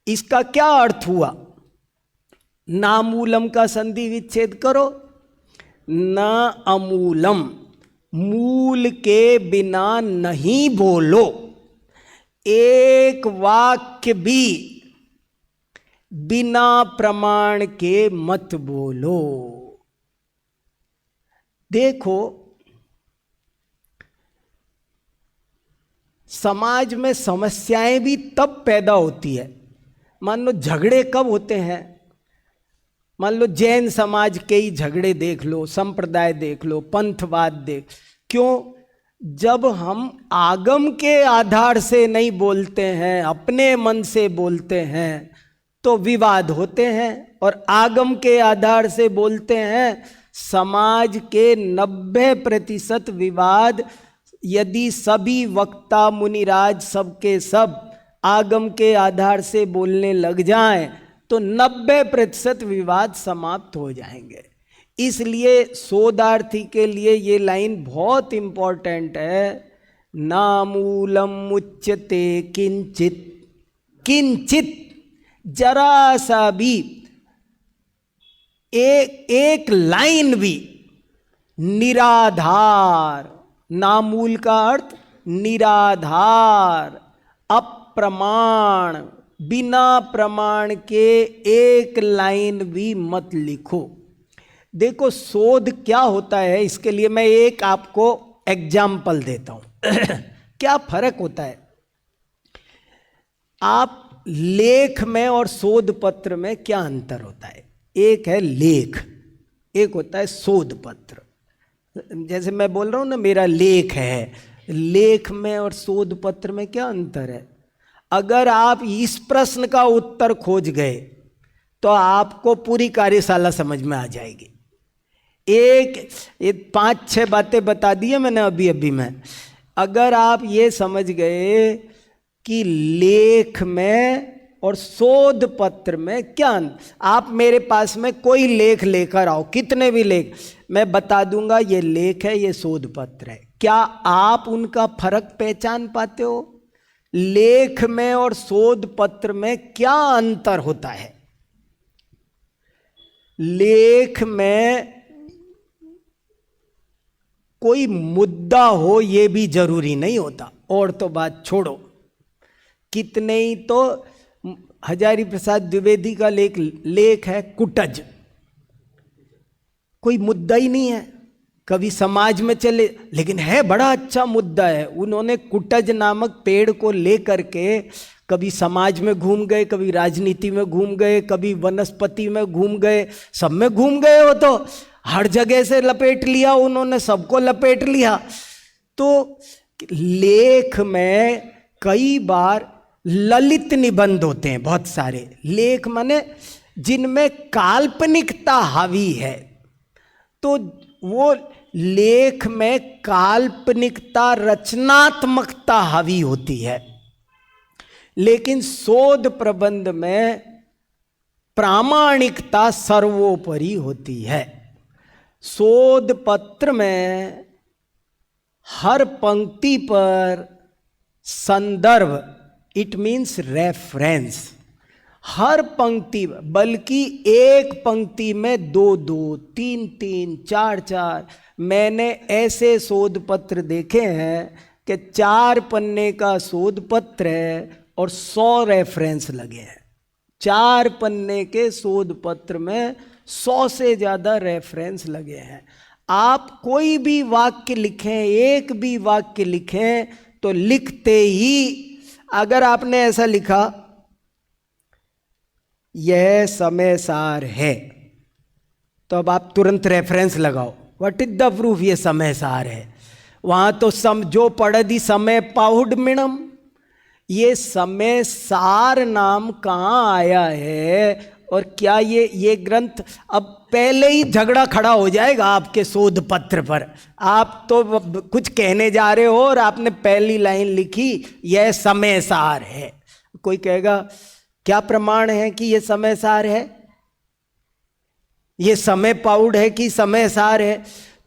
इसका क्या अर्थ हुआ? नामूलम का संधि विच्छेद करो, न अमूलम, मूल के बिना नहीं बोलो। एक वाक्य भी बिना प्रमाण के मत बोलो। देखो, समाज में समस्याएं भी तब पैदा होती है, मान लो झगड़े कब होते हैं? मान लो जैन समाज के ही झगड़े देख लो, संप्रदाय देख लो, पंथवाद देख। क्यों? जब हम आगम के आधार से नहीं बोलते हैं, अपने मन से बोलते हैं, तो विवाद होते हैं। और आगम के आधार से बोलते हैं, समाज के 90% विवाद यदि सभी वक्ता मुनिराज सबके सब आगम के आधार से बोलने लग जाएं, तो 90% विवाद समाप्त हो जाएंगे। इसलिए शोधार्थी के लिए ये लाइन बहुत इंपॉर्टेंट है, नामूलम मुच्यते किंचित। किंचित, जरा सा भी, एक लाइन भी, निराधार, नामूल का अर्थ निराधार, अप्रमाण, बिना प्रमाण के एक लाइन भी मत लिखो। देखो शोध क्या होता है, इसके लिए मैं एक आपको एग्जाम्पल देता हूं। क्या फर्क होता है? आप लेख में और शोध पत्र में क्या अंतर होता है? एक है लेख, एक होता है शोध पत्र। जैसे मैं बोल रहा हूं ना, मेरा लेख है, लेख में और शोध पत्र में क्या अंतर है? अगर आप इस प्रश्न का उत्तर खोज गए तो आपको पूरी कार्यशाला समझ में आ जाएगी। एक 5-6 बातें बता दी है मैंने अभी में। अगर आप ये समझ गए कि लेख में और शोध पत्र में क्या, आप मेरे पास में कोई लेख लेकर आओ, कितने भी लेख, मैं बता दूंगा ये लेख है, ये शोध पत्र है। क्या आप उनका फर्क पहचान पाते हो? लेख में और शोध पत्र में क्या अंतर होता है? लेख में कोई मुद्दा हो ये भी जरूरी नहीं होता, और तो बात छोड़ो, कितने ही तो हजारी प्रसाद द्विवेदी का लेख है कुटज, कोई मुद्दा ही नहीं है, कभी समाज में चले, लेकिन है बड़ा अच्छा मुद्दा है। उन्होंने कुटज नामक पेड़ को लेकर के कभी समाज में घूम गए, कभी राजनीति में घूम गए, कभी वनस्पति में घूम गए, सब में घूम गए। हो तो हर जगह से लपेट लिया उन्होंने, सबको लपेट लिया। तो लेख में कई बार ललित निबंध होते हैं, बहुत सारे लेख माने जिनमें काल्पनिकता हावी है, तो वो लेख में काल्पनिकता, रचनात्मकता हावी होती है। लेकिन शोध प्रबंध में प्रामाणिकता सर्वोपरि होती है। शोध पत्र में हर पंक्ति पर संदर्भ, इट मीन्स रेफरेंस, हर पंक्ति, बल्कि एक पंक्ति में 2-2, 3-3, 4-4, मैंने ऐसे शोध पत्र देखे हैं कि 4 पन्ने का शोध पत्र है और 100 रेफरेंस लगे हैं। 4 पन्ने के शोध पत्र में 100 से ज़्यादा रेफरेंस लगे हैं। आप कोई भी वाक्य लिखें, एक भी वाक्य लिखें, तो लिखते ही अगर आपने ऐसा लिखा, यह समय सार है, तो अब आप तुरंत रेफरेंस लगाओ, व्हाट इज द प्रूफ ये समय सार है। वहां तो जो पढ़दी समय पाहुड मिणम, ये समय सार नाम कहाँ आया है? और क्या ये ग्रंथ, अब पहले ही झगड़ा खड़ा हो जाएगा आपके शोध पत्र पर। आप तो कुछ कहने जा रहे हो और आपने पहली लाइन लिखी यह समय सार है। कोई कहेगा क्या प्रमाण है कि यह समय सार है? ये समय पाउड है कि समय सार है?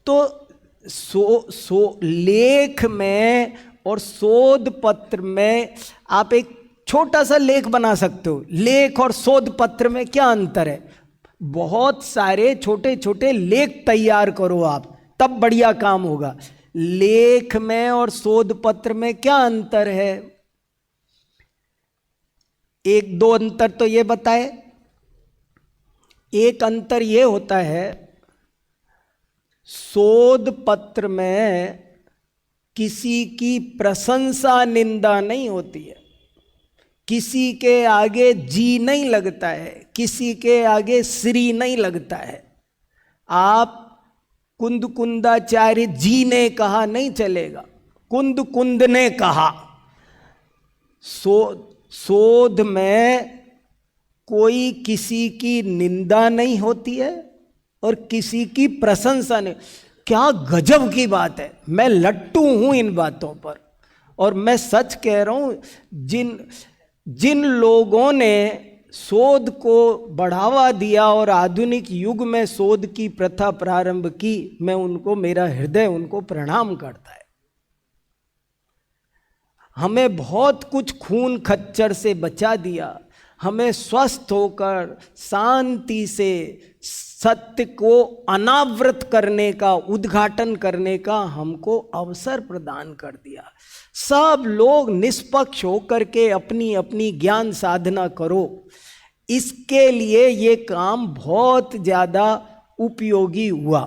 तो लेख में और शोध पत्र में आप एक छोटा सा लेख बना सकते हो। लेख और शोध पत्र में क्या अंतर है? बहुत सारे छोटे छोटे लेख तैयार करो आप, तब बढ़िया काम होगा। लेख में और शोध पत्र में क्या अंतर है? एक दो अंतर तो ये बताए। एक अंतर ये होता है, शोध पत्र में किसी की प्रशंसा निंदा नहीं होती है, किसी के आगे जी नहीं लगता है, किसी के आगे श्री नहीं लगता है। आप कुंद कुंदाचार्य जी ने कहा नहीं चलेगा, कुंद कुंद ने कहा। शोध में कोई किसी की निंदा नहीं होती है और किसी की प्रशंसा नहीं। क्या गजब की बात है! मैं लट्टू हूं इन बातों पर। और मैं सच कह रहा हूं, जिन लोगों ने शोध को बढ़ावा दिया और आधुनिक युग में शोध की प्रथा प्रारंभ की, मैं उनको, मेरा हृदय उनको प्रणाम करता है। हमें बहुत कुछ खून खच्चर से बचा दिया, हमें स्वस्थ होकर शांति से सत्य को अनावृत करने का, उद्घाटन करने का हमको अवसर प्रदान कर दिया। सब लोग निष्पक्ष होकर के अपनी अपनी ज्ञान साधना करो। इसके लिए ये काम बहुत ज़्यादा उपयोगी हुआ।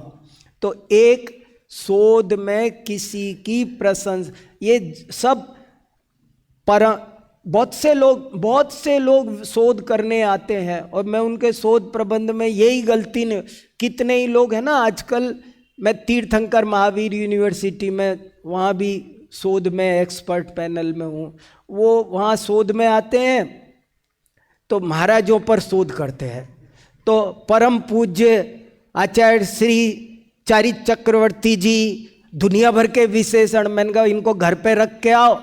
तो एक शोध में किसी की प्रशंसा, ये सब पर बहुत से लोग शोध करने आते हैं और मैं उनके शोध प्रबंध में यही गलती नहीं। कितने ही लोग हैं ना आजकल, मैं तीर्थंकर महावीर यूनिवर्सिटी में, वहाँ भी शोध में एक्सपर्ट पैनल में हूँ। वो वहाँ शोध में आते हैं तो महाराजों पर शोध करते हैं। तो परम पूज्य आचार्य श्री चारित चक्रवर्ती जी, दुनिया भर के विशेषण, मैंने कहा इनको घर पे रख के आओ।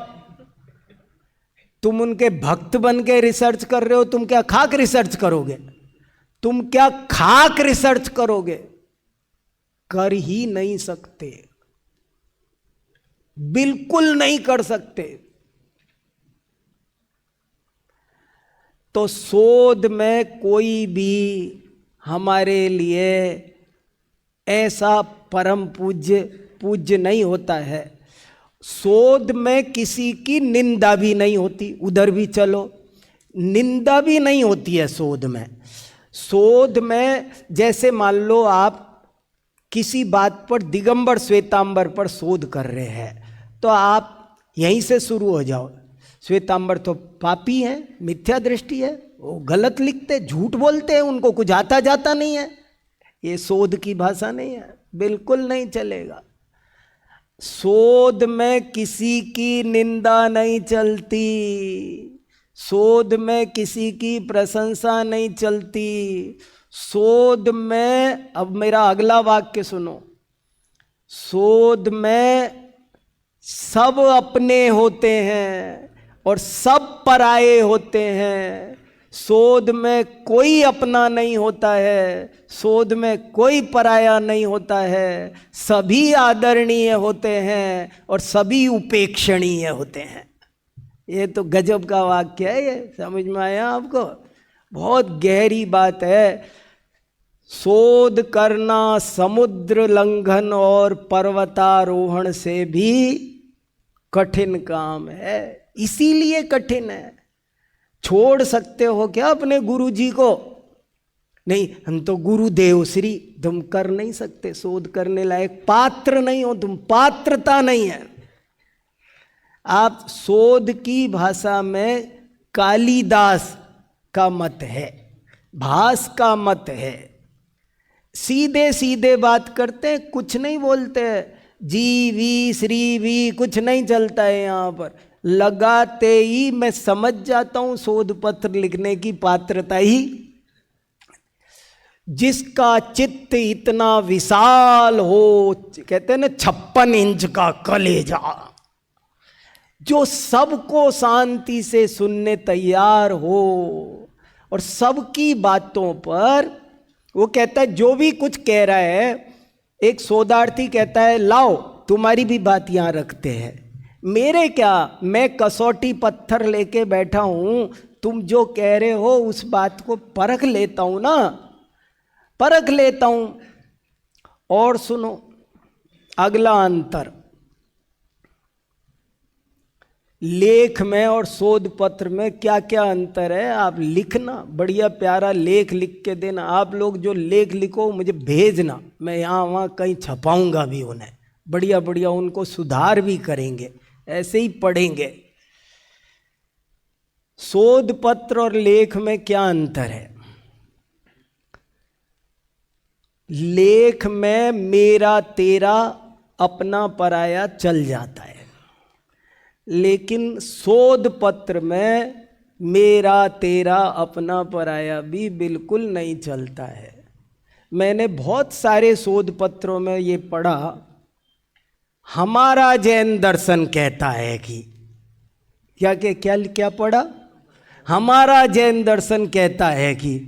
तुम उनके भक्त बन के रिसर्च कर रहे हो, तुम क्या खाक रिसर्च करोगे? तुम क्या खाक रिसर्च करोगे? कर ही नहीं सकते, बिल्कुल नहीं कर सकते। तो शोध में कोई भी हमारे लिए ऐसा परम पूज्य नहीं होता है। शोध में किसी की निंदा भी नहीं होती, उधर भी चलो, निंदा भी नहीं होती है शोध में। शोध में जैसे मान लो आप किसी बात पर, दिगंबर श्वेतांबर पर शोध कर रहे हैं, तो आप यहीं से शुरू हो जाओ। श्वेतांबर तो पापी हैं, मिथ्या दृष्टि है, वो गलत लिखते, झूठ बोलते हैं, उनको कुछ आता जाता नहीं है। ये शोध की भाषा नहीं है, बिल्कुल नहीं चलेगा। शोध में किसी की निंदा नहीं चलती, शोध में किसी की प्रशंसा नहीं चलती। शोध में, अब मेरा अगला वाक्य सुनो, शोध में सब अपने होते हैं और सब पराये होते हैं। शोध में कोई अपना नहीं होता है, शोध में कोई पराया नहीं होता है। सभी आदरणीय होते हैं और सभी उपेक्षणीय होते हैं। ये तो गजब का वाक्य है, ये समझ में आया आपको? बहुत गहरी बात है। शोध करना समुद्र लंघन और पर्वतारोहण से भी कठिन काम है, इसीलिए कठिन है। छोड़ सकते हो क्या अपने गुरु जी को? नहीं, हम तो गुरुदेव श्री, तुम कर नहीं सकते, शोध करने लायक पात्र नहीं हो तुम, पात्रता नहीं है। आप शोध की भाषा में कालिदास का मत है, भास का मत है, सीधे सीधे बात करते हैं, कुछ नहीं बोलते हैं, जी वी श्री वी कुछ नहीं चलता है यहाँ पर। लगाते ही मैं समझ जाता हूं शोध पत्र लिखने की पात्रता ही। जिसका चित्त इतना विशाल हो, कहते हैं ना 56 इंच का कलेजा, जो सबको शांति से सुनने तैयार हो और सबकी बातों पर वो कहता है जो भी कुछ कह रहा है। एक शोधार्थी कहता है लाओ तुम्हारी भी बात यहां रखते हैं, मेरे क्या, मैं कसौटी पत्थर लेके बैठा हूं, तुम जो कह रहे हो उस बात को परख लेता हूं ना, परख लेता हूं। और सुनो अगला अंतर लेख में और शोध पत्र में क्या क्या अंतर है। आप लिखना, बढ़िया प्यारा लेख लिख के देना। आप लोग जो लेख लिखो मुझे भेजना, मैं यहाँ वहाँ कहीं छपाऊंगा भी उन्हें, बढ़िया बढ़िया उनको सुधार भी करेंगे, ऐसे ही पढ़ेंगे। शोध पत्र और लेख में क्या अंतर है? लेख में मेरा तेरा अपना पराया चल जाता है, लेकिन शोध पत्र में मेरा तेरा अपना पराया भी बिल्कुल नहीं चलता है। मैंने बहुत सारे शोध पत्रों में ये पढ़ा, हमारा जैन दर्शन कहता है कि क्या क्या क्या क्या पढ़ा, हमारा जैन दर्शन कहता है कि,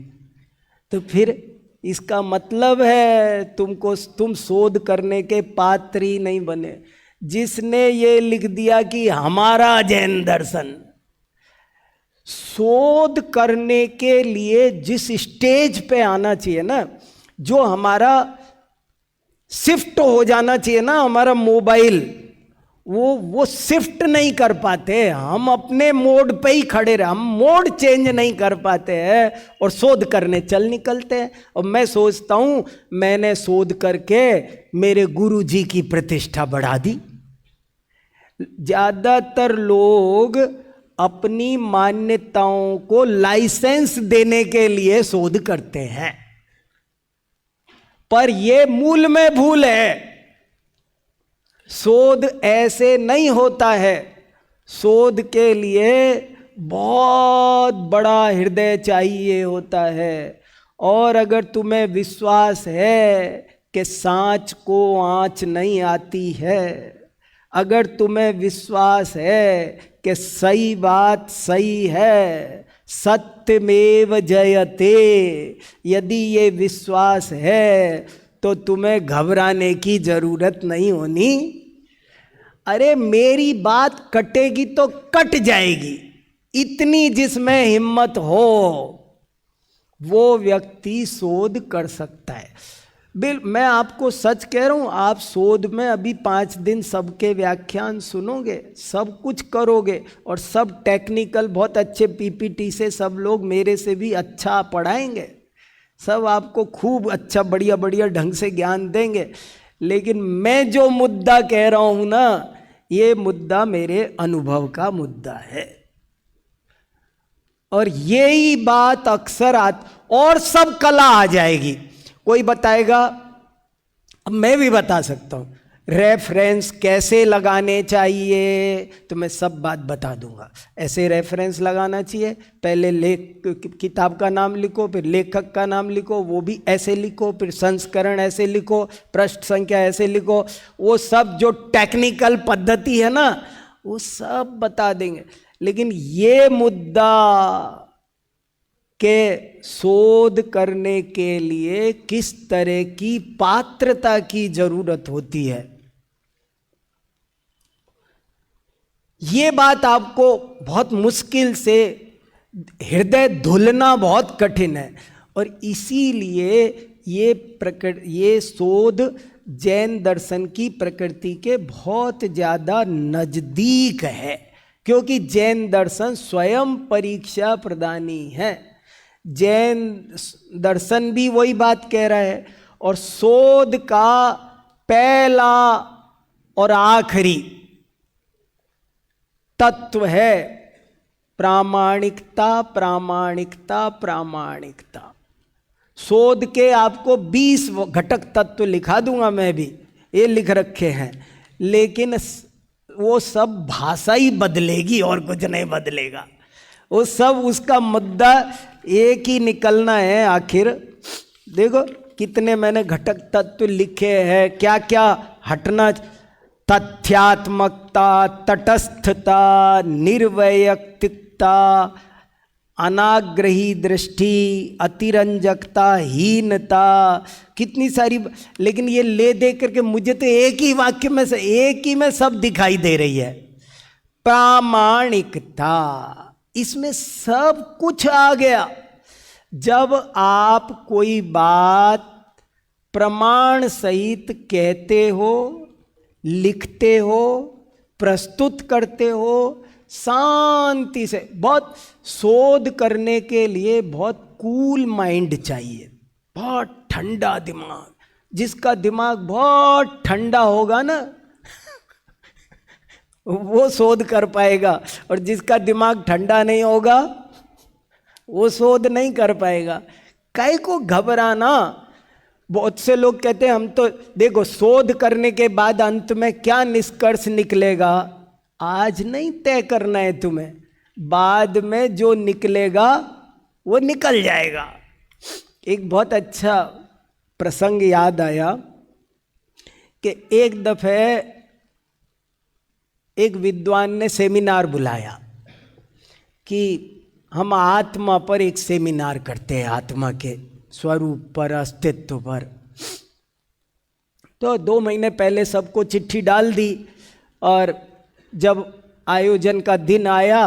तो फिर इसका मतलब है तुम शोध करने के पात्र ही नहीं बने। जिसने ये लिख दिया कि हमारा जैन दर्शन, शोध करने के लिए जिस स्टेज पे आना चाहिए ना, जो हमारा शिफ्ट हो जाना चाहिए ना, हमारा मोबाइल वो शिफ्ट नहीं कर पाते। हम अपने मोड पे ही खड़े रहे, हम मोड चेंज नहीं कर पाते हैं और शोध करने चल निकलते हैं। और मैं सोचता हूं मैंने शोध करके मेरे गुरु जी की प्रतिष्ठा बढ़ा दी। ज्यादातर लोग अपनी मान्यताओं को लाइसेंस देने के लिए शोध करते हैं, पर यह मूल में भूल है। शोध ऐसे नहीं होता है। शोध के लिए बहुत बड़ा हृदय चाहिए होता है। और अगर तुम्हें विश्वास है कि सांच को आँच नहीं आती है, अगर तुम्हें विश्वास है कि सही बात सही है, सत्यमेव जयते, यदि ये विश्वास है तो तुम्हें घबराने की जरूरत नहीं होनी। अरे मेरी बात कटेगी तो कट जाएगी, इतनी जिसमें हिम्मत हो वो व्यक्ति शोध कर सकता है। मैं आपको सच कह रहा हूं, आप शोध में अभी 5 दिन सबके व्याख्यान सुनोगे, सब कुछ करोगे और सब टेक्निकल बहुत अच्छे पीपीटी से सब लोग मेरे से भी अच्छा पढ़ाएंगे, सब आपको खूब अच्छा बढ़िया बढ़िया ढंग से ज्ञान देंगे। लेकिन मैं जो मुद्दा कह रहा हूं ना, ये मुद्दा मेरे अनुभव का मुद्दा है। और यही बात अक्सर और सब कला आ जाएगी। कोई बताएगा, अब मैं भी बता सकता हूं रेफरेंस कैसे लगाने चाहिए, तो मैं सब बात बता दूंगा। ऐसे रेफरेंस लगाना चाहिए, पहले किताब का नाम लिखो, फिर लेखक का नाम लिखो, वो भी ऐसे लिखो, फिर संस्करण ऐसे लिखो, पृष्ठ संख्या ऐसे लिखो। वो सब जो टेक्निकल पद्धति है ना, वो सब बता देंगे। लेकिन ये मुद्दा के शोध करने के लिए किस तरह की पात्रता की जरूरत होती है, ये बात आपको बहुत मुश्किल से हृदय धुलना बहुत कठिन है। और इसीलिए ये शोध जैन दर्शन की प्रकृति के बहुत ज़्यादा नज़दीक है, क्योंकि जैन दर्शन स्वयं परीक्षा प्रदानी है। जैन दर्शन भी वही बात कह रहा है। और शोध का पहला और आखिरी तत्व है प्रामाणिकता, प्रामाणिकता, प्रामाणिकता। शोध के आपको 20 घटक तत्व लिखा दूंगा, मैं भी ये लिख रखे हैं। लेकिन वो सब भाषा ही बदलेगी और कुछ नहीं बदलेगा। वो सब उसका मुद्दा एक ही निकलना है आखिर। देखो कितने मैंने घटक तत्व लिखे हैं, क्या क्या हटना, तथ्यात्मकता, तटस्थता, निर्वैयक्तिकता, अनाग्रही दृष्टि, अतिरंजकता, हीनता, कितनी सारी। लेकिन ये ले दे करके मुझे तो एक ही वाक्य में से, एक ही में सब दिखाई दे रही है। प्रामाणिकता, इसमें सब कुछ आ गया। जब आप कोई बात प्रमाण सहित कहते हो, लिखते हो, प्रस्तुत करते हो, शांति से, बहुत शोध करने के लिए बहुत कूल माइंड चाहिए, बहुत ठंडा दिमाग। जिसका दिमाग बहुत ठंडा होगा ना वो शोध कर पाएगा, और जिसका दिमाग ठंडा नहीं होगा वो शोध नहीं कर पाएगा। काहे को घबराना। बहुत से लोग कहते हैं हम तो, देखो शोध करने के बाद अंत में क्या निष्कर्ष निकलेगा आज नहीं तय करना है तुम्हें, बाद में जो निकलेगा वो निकल जाएगा। एक बहुत अच्छा प्रसंग याद आया कि एक दफे एक विद्वान ने सेमिनार बुलाया कि हम आत्मा पर एक सेमिनार करते हैं, आत्मा के स्वरूप पर, अस्तित्व पर। तो 2 महीने पहले सबको चिट्ठी डाल दी, और जब आयोजन का दिन आया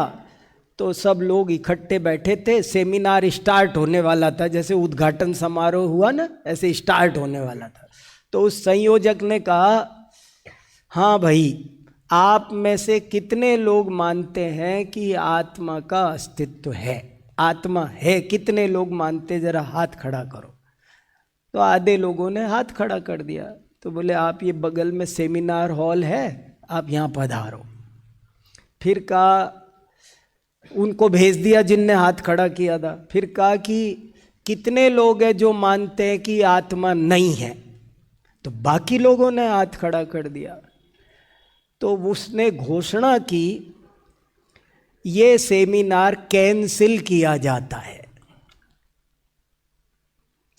तो सब लोग इकट्ठे बैठे थे। सेमिनार स्टार्ट होने वाला था, जैसे उद्घाटन समारोह हुआ ना, ऐसे स्टार्ट होने वाला था। तो उस संयोजक ने कहा, हाँ भाई, आप में से कितने लोग मानते हैं कि आत्मा का अस्तित्व है, आत्मा है? कितने लोग मानते, जरा हाथ खड़ा करो। तो आधे लोगों ने हाथ खड़ा कर दिया। तो बोले आप ये बगल में सेमिनार हॉल है, आप यहाँ पधारो। फिर कहा, उनको भेज दिया जिनने हाथ खड़ा किया था। फिर कहा कि कितने लोग हैं जो मानते हैं कि आत्मा नहीं है? तो बाकी लोगों ने हाथ खड़ा कर दिया। तो उसने घोषणा की ये सेमिनार कैंसिल किया जाता है।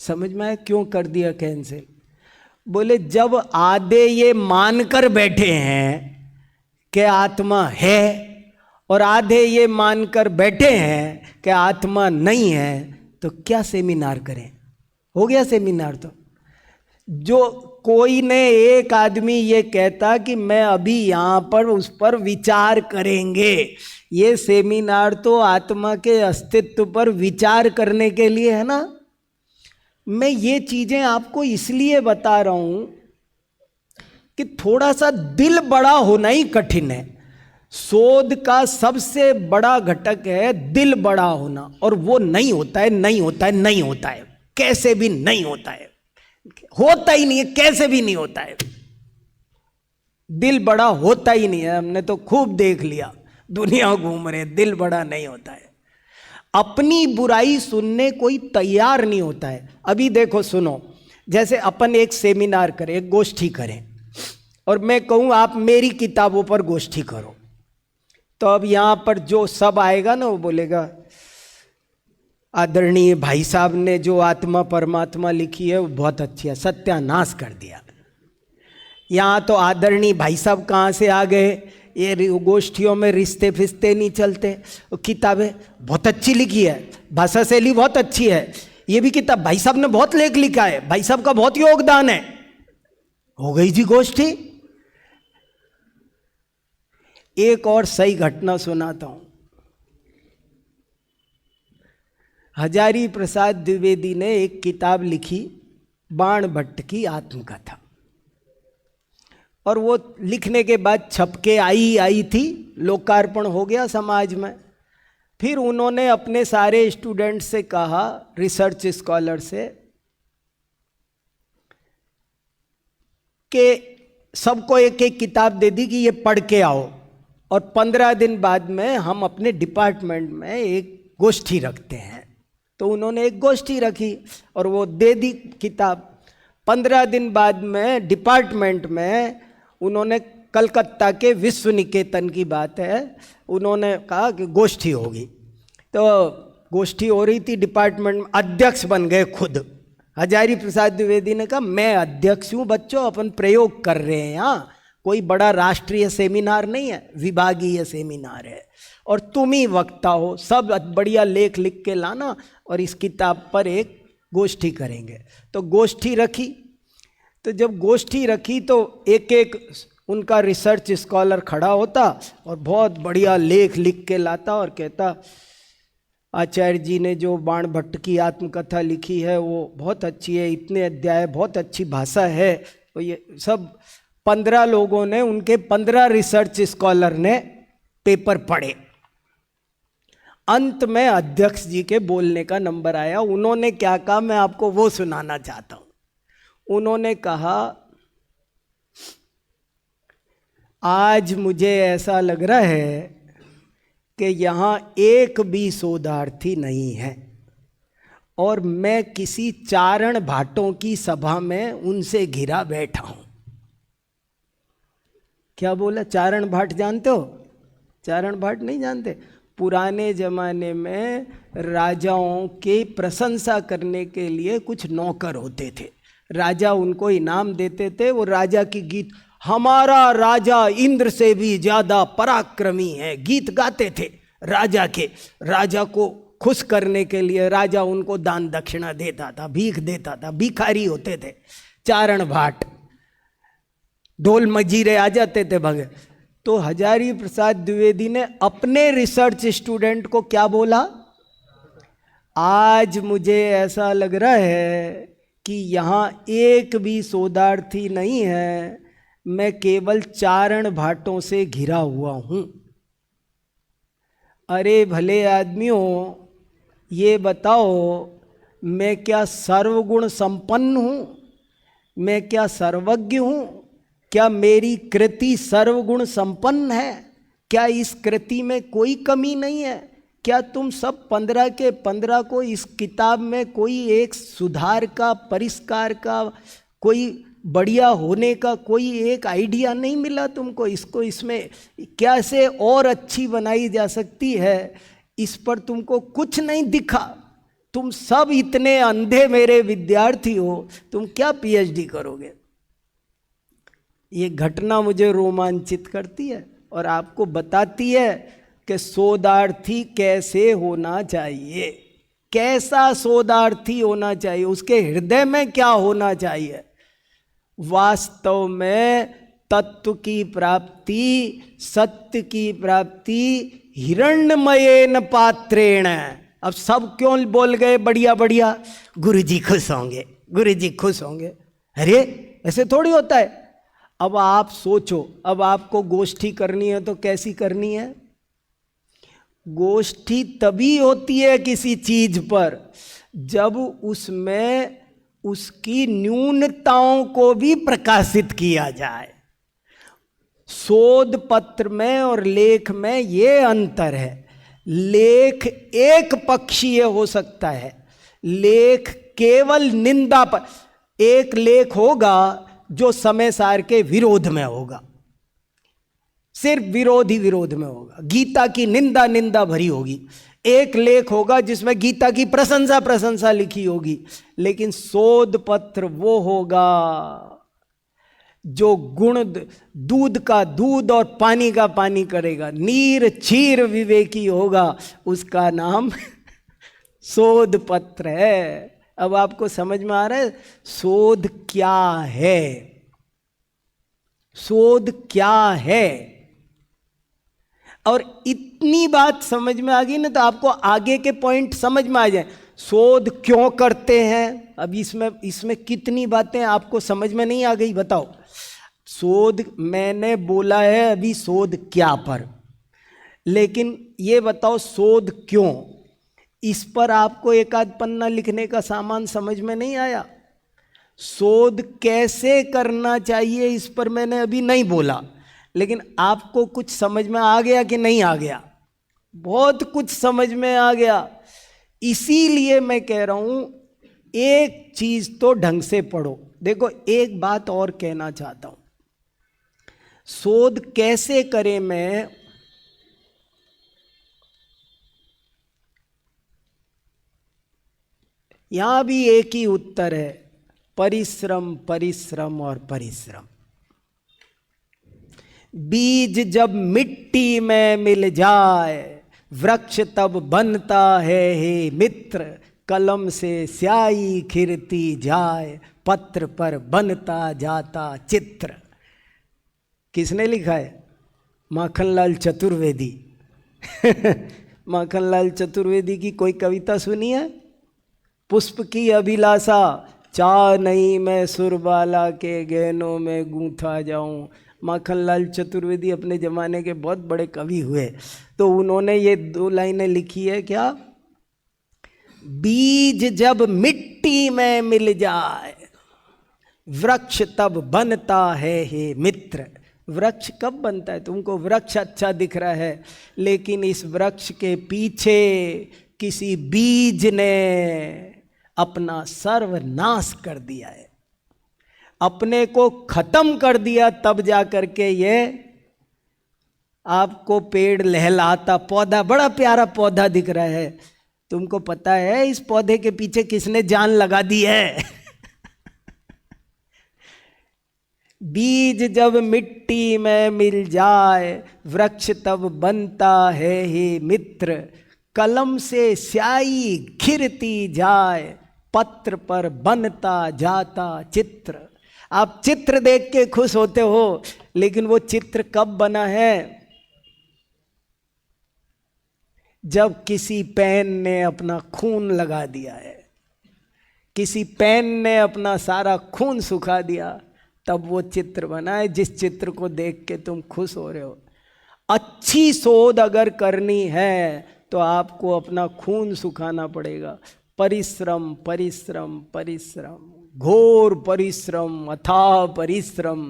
समझ में आया क्यों कर दिया कैंसिल? बोले जब आधे ये मानकर बैठे हैं कि आत्मा है, और आधे ये मानकर बैठे हैं कि आत्मा नहीं है, तो क्या सेमिनार करें? हो गया सेमिनार। तो जो कोई ने, एक आदमी ये कहता कि मैं अभी यहाँ पर उस पर विचार करेंगे, ये सेमिनार तो आत्मा के अस्तित्व पर विचार करने के लिए है ना। मैं ये चीजें आपको इसलिए बता रहा हूं कि थोड़ा सा दिल बड़ा होना ही कठिन है। शोध का सबसे बड़ा घटक है दिल बड़ा होना, और वो नहीं होता है, नहीं होता है, नहीं होता है, कैसे भी नहीं होता है, होता ही नहीं है, कैसे भी नहीं होता है। दिल बड़ा होता ही नहीं है। हमने तो खूब देख लिया, दुनिया घूम रहे, दिल बड़ा नहीं होता है। अपनी बुराई सुनने कोई तैयार नहीं होता है। अभी देखो सुनो, जैसे अपन एक सेमिनार करें, एक गोष्ठी करें, और मैं कहूं आप मेरी किताबों पर गोष्ठी करो, तो अब यहां पर जो सब आएगा ना, वो बोलेगा आदरणीय भाई साहब ने जो आत्मा परमात्मा लिखी है वो बहुत अच्छी है, सत्यानाश कर दिया। यहाँ तो आदरणीय भाई साहब कहाँ से आ गए? ये गोष्ठियों में रिश्ते फिस्ते नहीं चलते। किताबें बहुत अच्छी लिखी है, भाषा शैली बहुत अच्छी है, ये भी किताब भाई साहब ने बहुत लेख लिखा है, भाई साहब का बहुत योगदान है। हो गई जी गोष्ठी। एक और सही घटना सुनाता हूं। हजारी प्रसाद द्विवेदी ने एक किताब लिखी, बाण भट्ट की आत्मकथा, और वो लिखने के बाद छपके आई थी, लोकार्पण हो गया समाज में। फिर उन्होंने अपने सारे स्टूडेंट से कहा, रिसर्च स्कॉलर से, कि सबको एक एक किताब दे दी कि ये पढ़ के आओ, और 15 दिन बाद में हम अपने डिपार्टमेंट में एक गोष्ठी रखते हैं। तो उन्होंने एक गोष्ठी रखी और वो दे दी किताब। 15 दिन बाद में डिपार्टमेंट में उन्होंने कलकत्ता के विश्व निकेतन की बात है, उन्होंने कहा कि गोष्ठी होगी, तो गोष्ठी हो रही थी, डिपार्टमेंट में अध्यक्ष बन गए खुद। हजारी प्रसाद द्विवेदी ने कहा मैं अध्यक्ष हूँ बच्चों, अपन प्रयोग कर रहे हैं, यहाँ कोई बड़ा राष्ट्रीय सेमिनार नहीं है, विभागीय सेमिनार है, और तुम ही वक्ता हो, सब बढ़िया लेख लिख के लाना और इस किताब पर एक गोष्ठी करेंगे। तो गोष्ठी रखी, तो जब गोष्ठी रखी तो एक एक उनका रिसर्च स्कॉलर खड़ा होता और बहुत बढ़िया लेख लिख के लाता और कहता आचार्य जी ने जो बाण भट्ट की आत्मकथा लिखी है वो बहुत अच्छी है, इतने अध्याय, बहुत अच्छी भाषा है। तो ये सब 15 लोगों ने, उनके 15 रिसर्च स्कॉलर ने पेपर पढ़े। अंत में अध्यक्ष जी के बोलने का नंबर आया। उन्होंने क्या कहा, मैं आपको वो सुनाना चाहता हूं। उन्होंने कहा आज मुझे ऐसा लग रहा है कि यहाँ एक भी शोधार्थी नहीं है और मैं किसी चारण भाटों की सभा में उनसे घिरा बैठा हूं। क्या बोला? चारण भाट जानते हो? चारण भाट नहीं जानते? पुराने जमाने में राजाओं की प्रशंसा करने के लिए कुछ नौकर होते थे, राजा उनको इनाम देते थे। वो राजा की गीत, हमारा राजा इंद्र से भी ज्यादा पराक्रमी है, गीत गाते थे राजा के। राजा को खुश करने के लिए राजा उनको दान दक्षिणा देता था, भीख देता था, भिखारी होते थे चारण भाट, ढोल मजीरे आ जाते थे भगे। तो हजारी प्रसाद द्विवेदी ने अपने रिसर्च स्टूडेंट को क्या बोला, आज मुझे ऐसा लग रहा है कि यहाँ एक भी शोधार्थी नहीं है, मैं केवल चारण भाटों से घिरा हुआ हूं। अरे भले आदमियों, ये बताओ मैं क्या सर्वगुण संपन्न हूं? मैं क्या सर्वज्ञ हूं? क्या मेरी कृति सर्वगुण संपन्न है? क्या इस कृति में कोई कमी नहीं है? क्या तुम सब 15 के 15 को इस किताब में कोई एक सुधार का, परिष्कार का, कोई बढ़िया होने का कोई एक आइडिया नहीं मिला तुमको? इसको इसमें कैसे और अच्छी बनाई जा सकती है, इस पर तुमको कुछ नहीं दिखा। तुम सब इतने अंधे मेरे विद्यार्थी हो, तुम क्या पीएचडी करोगे? ये घटना मुझे रोमांचित करती है और आपको बताती है कि शोधार्थी कैसे होना चाहिए, कैसा शोधार्थी होना चाहिए, उसके हृदय में क्या होना चाहिए। वास्तव में तत्व की प्राप्ति, सत्य की प्राप्ति हिरण्मयेन पात्रेण। अब सब क्यों बोल गए बढ़िया बढ़िया, गुरुजी खुश होंगे, गुरुजी खुश होंगे। अरे ऐसे थोड़ी होता है। अब आप सोचो, अब आपको गोष्ठी करनी है तो कैसी करनी है? गोष्ठी तभी होती है किसी चीज पर जब उसमें उसकी न्यूनताओं को भी प्रकाशित किया जाए। शोध पत्र में और लेख में ये अंतर है। लेख एक पक्षीय हो सकता है, लेख केवल निंदा पर। एक लेख होगा जो समय सार के विरोध में होगा, सिर्फ विरोध ही विरोध में होगा, गीता की निंदा निंदा भरी होगी। एक लेख होगा जिसमें गीता की प्रशंसा प्रशंसा लिखी होगी। लेकिन शोध पत्र वो होगा जो गुण, दूध का दूध और पानी का पानी करेगा, नीर क्षीर विवेकी होगा, उसका नाम शोध पत्र है। अब आपको समझ में आ रहा है शोध क्या है? शोध क्या है? और इतनी बात समझ में आ गई ना तो आपको आगे के पॉइंट समझ में आ जाए। शोध क्यों करते हैं? अब इसमें कितनी बातें आपको समझ में नहीं आ गई बताओ। शोध मैंने बोला है अभी शोध क्या पर, लेकिन ये बताओ शोध क्यों? इस पर आपको एक आध पन्ना लिखने का सामान समझ में नहीं आया। शोध कैसे करना चाहिए इस पर मैंने अभी नहीं बोला, लेकिन आपको कुछ समझ में आ गया कि नहीं आ गया? बहुत कुछ समझ में आ गया। इसीलिए मैं कह रहा हूं एक चीज तो ढंग से पढ़ो। देखो एक बात और कहना चाहता हूं, शोध कैसे करें मैं, यहां भी एक ही उत्तर है, परिश्रम परिश्रम और परिश्रम। बीज जब मिट्टी में मिल जाए वृक्ष तब बनता है हे मित्र, कलम से स्याही खिरती जाए पत्र पर बनता जाता चित्र। किसने लिखा है? माखनलाल चतुर्वेदी। माखनलाल चतुर्वेदी की कोई कविता सुनी है? पुष्प की अभिलाषा, चाह नहीं मैं सुरबाला के गहनों में गूंथा जाऊं। माखनलाल चतुर्वेदी अपने ज़माने के बहुत बड़े कवि हुए, तो उन्होंने ये 2 लाइनें लिखी है क्या? बीज जब मिट्टी में मिल जाए वृक्ष तब बनता है हे मित्र। वृक्ष कब बनता है? तुमको वृक्ष अच्छा दिख रहा है, लेकिन इस वृक्ष के पीछे किसी बीज ने अपना सर्वनाश कर दिया है, अपने को खत्म कर दिया, तब जा करके ये आपको पेड़ लहलाता, पौधा बड़ा प्यारा पौधा दिख रहा है। तुमको पता है इस पौधे के पीछे किसने जान लगा दी है? बीज जब मिट्टी में मिल जाए वृक्ष तब बनता है हे मित्र, कलम से स्याही खिरती जाए पत्र पर बनता जाता चित्र। आप चित्र देख के खुश होते हो, लेकिन वो चित्र कब बना है? जब किसी पेन ने अपना खून लगा दिया है, किसी पेन ने अपना सारा खून सुखा दिया, तब वो चित्र बना है जिस चित्र को देख के तुम खुश हो रहे हो। अच्छी शोध अगर करनी है तो आपको अपना खून सुखाना पड़ेगा। परिश्रम परिश्रम परिश्रम, घोर परिश्रम, अथाह परिश्रम,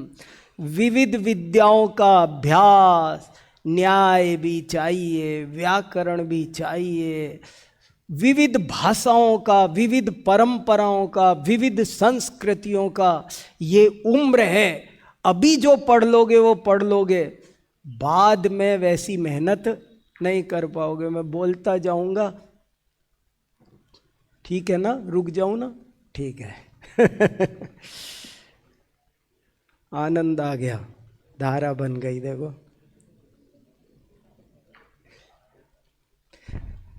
विविध विद्याओं का अभ्यास, न्याय भी चाहिए, व्याकरण भी चाहिए, विविध भाषाओं का, विविध परंपराओं का, विविध संस्कृतियों का ये उम्र है। अभी जो पढ़ लोगे वो पढ़ लोगे, बाद में वैसी मेहनत नहीं कर पाओगे। मैं बोलता जाऊंगा, ठीक है ना? रुक जाऊं ना? ठीक है। आनंद आ गया, धारा बन गई। देखो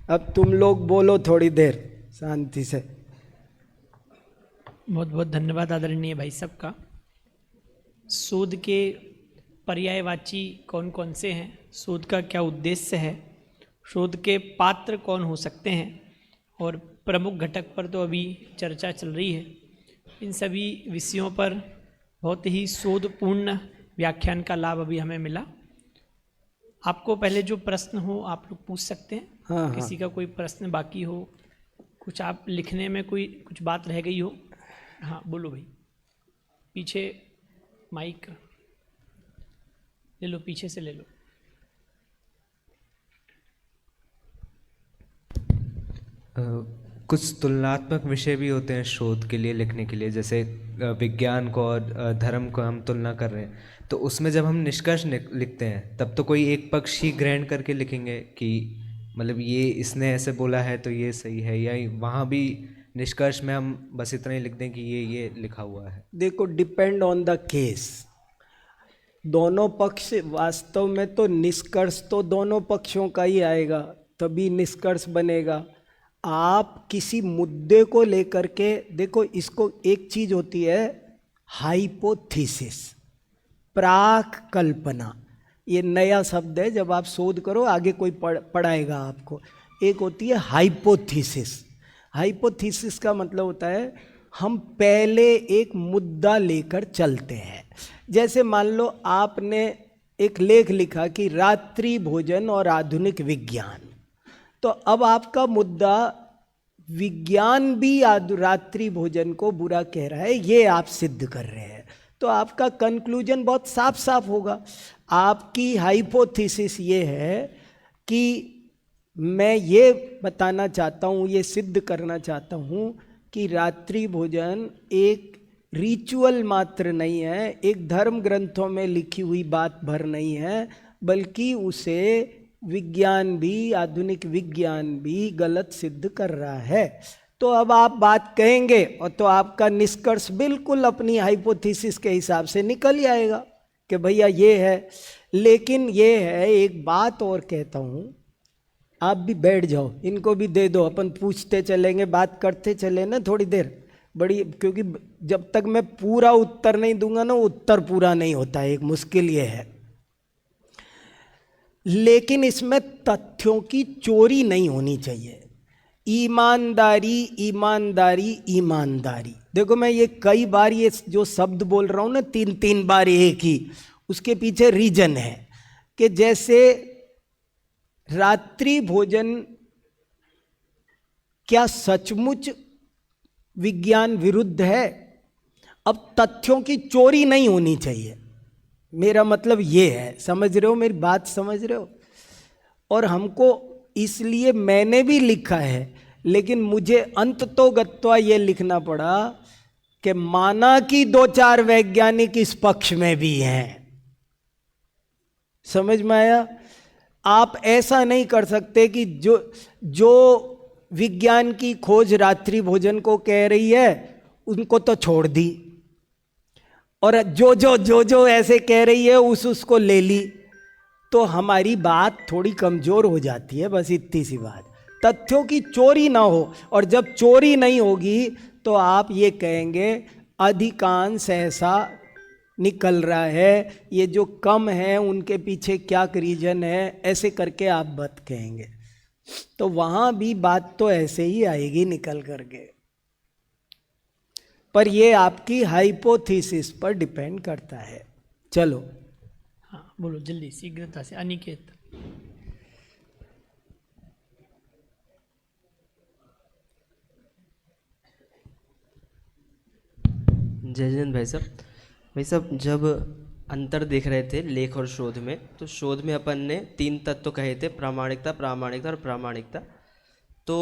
अब तुम लोग बोलो थोड़ी देर शांति से। बहुत बहुत धन्यवाद आदरणीय भाई साहब का। शोध के पर्यायवाची कौन कौन से हैं, शोध का क्या उद्देश्य है, शोध के पात्र कौन हो सकते हैं, और प्रमुख घटक पर तो अभी चर्चा चल रही है। इन सभी विषयों पर बहुत ही शोधपूर्ण व्याख्यान का लाभ अभी हमें मिला। आपको पहले जो प्रश्न हो आप लोग पूछ सकते हैं। हाँ, किसी का कोई प्रश्न बाकी हो, कुछ आप लिखने में कोई कुछ बात रह गई हो, हाँ बोलो भाई। पीछे माइक ले लो, पीछे से ले लो। कुछ तुलनात्मक विषय भी होते हैं शोध के लिए लिखने के लिए, जैसे विज्ञान को और धर्म को हम तुलना कर रहे हैं, तो उसमें जब हम निष्कर्ष लिखते हैं तब तो कोई एक पक्ष ही ग्रहण करके लिखेंगे कि मतलब ये इसने ऐसे बोला है तो ये सही है, या वहाँ भी निष्कर्ष में हम बस इतना ही लिख दें कि ये लिखा हुआ है। देखो, डिपेंड ऑन द केस। दोनों पक्ष, वास्तव में तो निष्कर्ष तो दोनों पक्षों का ही आएगा, तभी निष्कर्ष बनेगा। आप किसी मुद्दे को लेकर के देखो, इसको एक चीज होती है हाइपोथेसिस, प्राक कल्पना। ये नया शब्द है, जब आप शोध करो आगे कोई पढ़ाएगा आपको। एक होती है हाइपोथेसिस। हाइपोथेसिस का मतलब होता है हम पहले एक मुद्दा लेकर चलते हैं। जैसे मान लो आपने एक लेख लिखा कि रात्रि भोजन और आधुनिक विज्ञान, तो अब आपका मुद्दा विज्ञान भी रात्रि भोजन को बुरा कह रहा है, ये आप सिद्ध कर रहे हैं, तो आपका कंक्लूजन बहुत साफ साफ होगा। आपकी हाइपोथेसिस ये है कि मैं ये बताना चाहता हूँ, ये सिद्ध करना चाहता हूँ कि रात्रि भोजन एक रिचुअल मात्र नहीं है, एक धर्म ग्रंथों में लिखी हुई बात भर नहीं है, बल्कि उसे विज्ञान भी, आधुनिक विज्ञान भी गलत सिद्ध कर रहा है। तो अब आप बात कहेंगे और तो आपका निष्कर्ष बिल्कुल अपनी हाइपोथेसिस के हिसाब से निकल ही आएगा कि भैया ये है। लेकिन ये है, एक बात और कहता हूँ, आप भी बैठ जाओ, इनको भी दे दो, अपन पूछते चलेंगे, बात करते चले ना थोड़ी देर बड़ी, क्योंकि जब तक मैं पूरा उत्तर नहीं दूंगा ना, उत्तर पूरा नहीं होता है, एक मुश्किल ये है। लेकिन इसमें तथ्यों की चोरी नहीं होनी चाहिए। ईमानदारी, ईमानदारी, ईमानदारी। देखो मैं ये कई बार ये जो शब्द बोल रहा हूँ ना, 3 बार एक ही, उसके पीछे रीजन है कि जैसे रात्रि भोजन क्या सचमुच विज्ञान विरुद्ध है? अब तथ्यों की चोरी नहीं होनी चाहिए, मेरा मतलब ये है, समझ रहे हो मेरी बात, समझ रहे हो? और हमको इसलिए मैंने भी लिखा है, लेकिन मुझे अंत तो गत्वा ये लिखना पड़ा कि माना कि 2-4 वैज्ञानिक इस पक्ष में भी हैं। समझ में आया? आप ऐसा नहीं कर सकते कि जो विज्ञान की खोज रात्रि भोजन को कह रही है उनको तो छोड़ दी, और जो ऐसे कह रही है उसको ले ली, तो हमारी बात थोड़ी कमजोर हो जाती है। बस इतनी सी बात, तथ्यों की चोरी ना हो। और जब चोरी नहीं होगी तो आप ये कहेंगे अधिकांश ऐसा निकल रहा है, ये जो कम है उनके पीछे क्या रीजन है, ऐसे करके आप बात कहेंगे, तो वहां भी बात तो ऐसे ही आएगी निकल करके। पर ये आपकी हाइपोथेसिस पर डिपेंड करता है। चलो, हाँ बोलो जल्दी, शीघ्रता से। अनिकेत। जय जैन भाई साहब, जब अंतर देख रहे थे लेख और शोध में, तो शोध में अपन ने 3 तत्व कहे थे, प्रामाणिकता, प्रामाणिकता और प्रामाणिकता। तो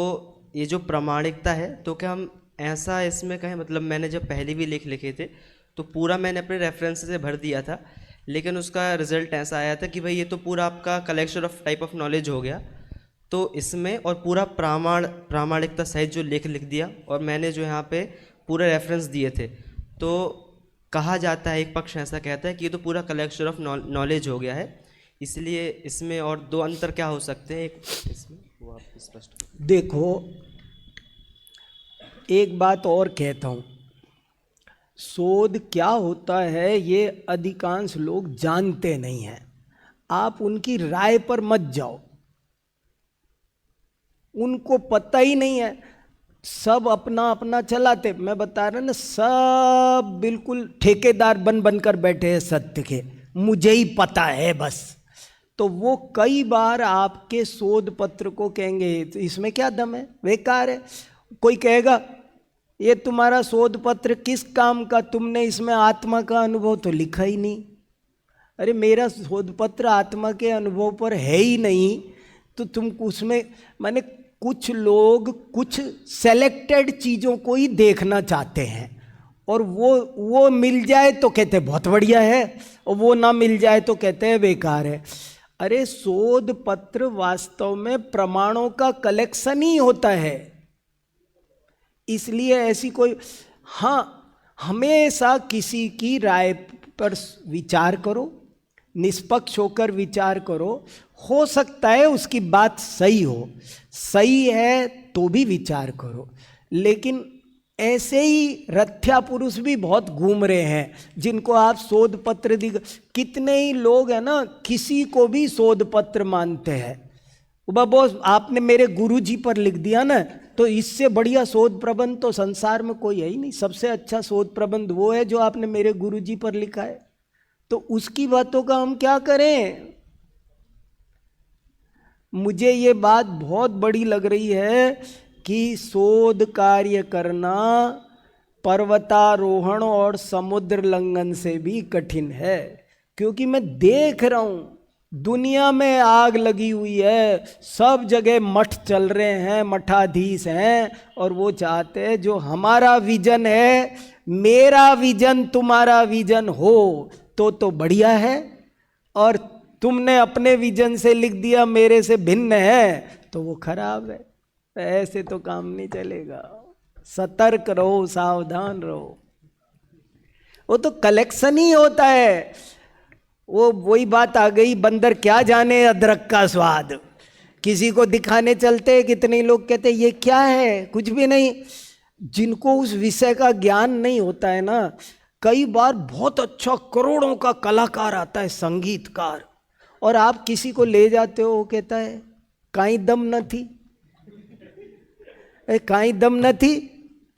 ये जो प्रामाणिकता है, तो क्या हम ऐसा इसमें कहें, मतलब मैंने जब पहले भी लेख लिखे थे तो पूरा मैंने अपने रेफरेंस से भर दिया था, लेकिन उसका रिजल्ट ऐसा आया था कि भाई ये तो पूरा आपका collection of type of knowledge हो गया। तो इसमें और पूरा प्रामाणिकता सहित जो लेख लिख दिया, और मैंने जो यहाँ पे पूरे रेफरेंस दिए थे, तो कहा जाता है, एक पक्ष ऐसा कहता है कि ये तो पूरा कलेक्शन ऑफ नॉलेज हो गया है। इसलिए इसमें और 2 अंतर क्या हो सकते हैं इसमें, वो आप स्पष्ट। देखो एक बात और कहता हूँ, शोध क्या होता है ये अधिकांश लोग जानते नहीं हैं। आप उनकी राय पर मत जाओ, उनको पता ही नहीं है, सब अपना अपना चलाते। मैं बता रहा ना, सब बिल्कुल ठेकेदार बन कर बैठे हैं सत्य के, मुझे ही पता है बस। तो वो कई बार आपके शोध पत्र को कहेंगे इसमें क्या दम है, बेकार है। कोई कहेगा ये तुम्हारा शोध पत्र किस काम का, तुमने इसमें आत्मा का अनुभव तो लिखा ही नहीं। अरे मेरा शोध पत्र आत्मा के अनुभव पर है ही नहीं, तो तुम उसमें, माने कुछ लोग कुछ सेलेक्टेड चीज़ों को ही देखना चाहते हैं, और वो मिल जाए तो कहते हैं बहुत बढ़िया है, और वो ना मिल जाए तो कहते हैं बेकार है। अरे शोध पत्र वास्तव में प्रमाणों का कलेक्शन ही होता है, इसलिए ऐसी कोई, हाँ हमेशा किसी की राय पर विचार करो, निष्पक्ष होकर विचार करो। हो सकता है उसकी बात सही हो, सही है तो भी विचार करो। लेकिन ऐसे ही रथ्या पुरुष भी बहुत घूम रहे हैं जिनको आप शोध पत्र कितने ही लोग हैं ना, किसी को भी शोध पत्र मानते हैं। बॉस आपने मेरे गुरुजी पर लिख दिया ना, तो इससे बढ़िया शोध प्रबंध तो संसार में कोई है ही नहीं। सबसे अच्छा शोध प्रबंध वो है जो आपने मेरे गुरुजी पर लिखा है। तो उसकी बातों का हम क्या करें? मुझे ये बात बहुत बड़ी लग रही है कि शोध कार्य करना पर्वतारोहण और समुद्र लंघन से भी कठिन है, क्योंकि मैं देख रहा हूं दुनिया में आग लगी हुई है, सब जगह मठ चल रहे हैं, मठाधीश हैं, और वो चाहते हैं जो हमारा विजन है मेरा विजन तुम्हारा विजन हो तो बढ़िया है, और तुमने अपने विजन से लिख दिया मेरे से भिन्न है तो वो खराब है। ऐसे तो काम नहीं चलेगा। सतर्क रहो, सावधान रहो। वो तो कलेक्शन ही होता है। वो वही बात आ गई, बंदर क्या जाने अदरक का स्वाद। किसी को दिखाने चलते, कितने लोग कहते ये क्या है, कुछ भी नहीं। जिनको उस विषय का ज्ञान नहीं होता है ना, कई बार बहुत अच्छा करोड़ों का कलाकार आता है, संगीतकार, और आप किसी को ले जाते हो, वो कहता है काई दम न थी, काई दम न थी,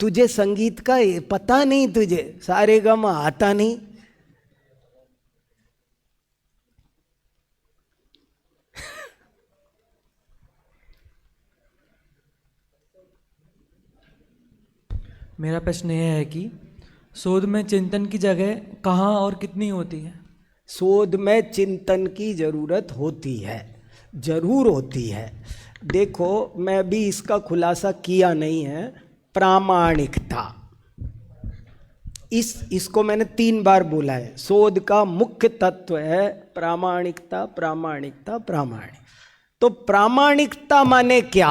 तुझे संगीत का पता नहीं, तुझे सारे गम आता नहीं। मेरा प्रश्न यह है कि शोध में चिंतन की जगह कहाँ और कितनी होती है? शोध में चिंतन की जरूरत होती है, जरूर होती है। देखो, मैं भी इसका खुलासा किया नहीं है। प्रामाणिकता, इसको मैंने 3 बार बोला है। शोध का मुख्य तत्व है प्रामाणिकता, प्रामाणिकता, प्रामाणिक। तो प्रामाणिकता माने क्या?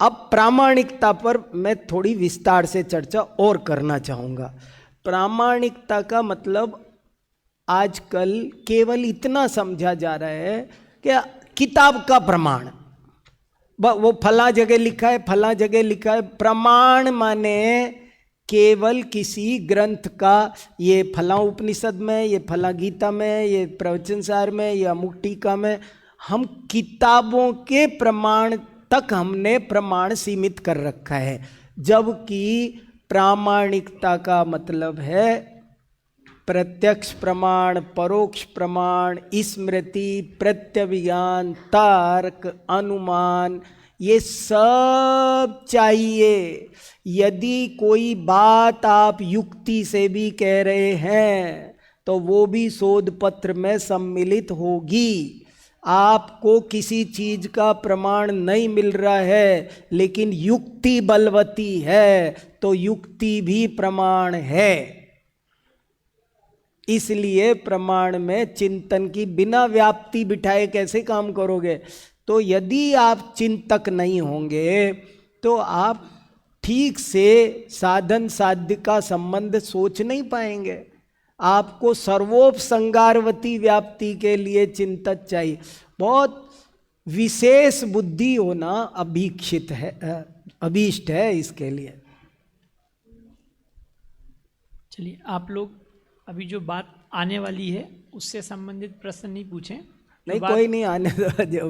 अब प्रामाणिकता पर मैं थोड़ी विस्तार से चर्चा और करना चाहूँगा। प्रामाणिकता का मतलब आजकल केवल इतना समझा जा रहा है कि किताब का प्रमाण, वो फला जगह लिखा है, फला जगह लिखा है। प्रमाण माने केवल किसी ग्रंथ का, ये फला उपनिषद में, ये फला गीता में, ये प्रवचन सार में, या अमुक टीका में। हम किताबों के प्रमाण तक हमने प्रमाण सीमित कर रखा है, जबकि प्रामाणिकता का मतलब है प्रत्यक्ष प्रमाण, परोक्ष प्रमाण, स्मृति, प्रत्यभिज्ञान, तर्क, अनुमान, ये सब चाहिए। यदि कोई बात आप युक्ति से भी कह रहे हैं तो वो भी शोध पत्र में सम्मिलित होगी। आपको किसी चीज का प्रमाण नहीं मिल रहा है लेकिन युक्ति बलवती है तो युक्ति भी प्रमाण है। इसलिए प्रमाण में चिंतन की बिना व्याप्ति बिठाए कैसे काम करोगे? तो यदि आप चिंतक नहीं होंगे तो आप ठीक से साधन साध्य का संबंध सोच नहीं पाएंगे। आपको सर्वोपसंगारवती व्याप्ति के लिए चिंतक चाहिए। बहुत विशेष बुद्धि होना अभीक्षित है, अभीष्ट है इसके लिए। चलिए, आप लोग अभी जो बात आने वाली है उससे संबंधित प्रश्न नहीं पूछें। नहीं, कोई नहीं, आने दो, जो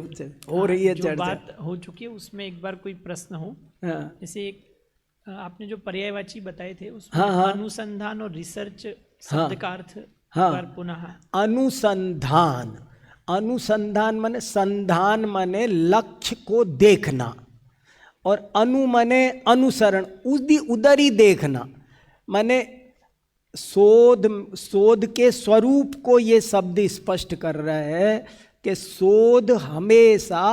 हो रही है जो चर्चा। बात हो चुकी है उसमें एक बार कोई प्रश्न हो। हाँ, जैसे एक आपने जो पर्यायवाची बताए थे उसमें हाँ। अनुसंधान और रिसर्च शब्द का अर्थ पर पुनः। अनुसंधान, अनुसंधान माने संधान माने लक्ष्य को देखना, और अनु माने अनुसरण, उधर ही देखना। माने शोध के स्वरूप को ये शब्द स्पष्ट कर रहा है कि शोध हमेशा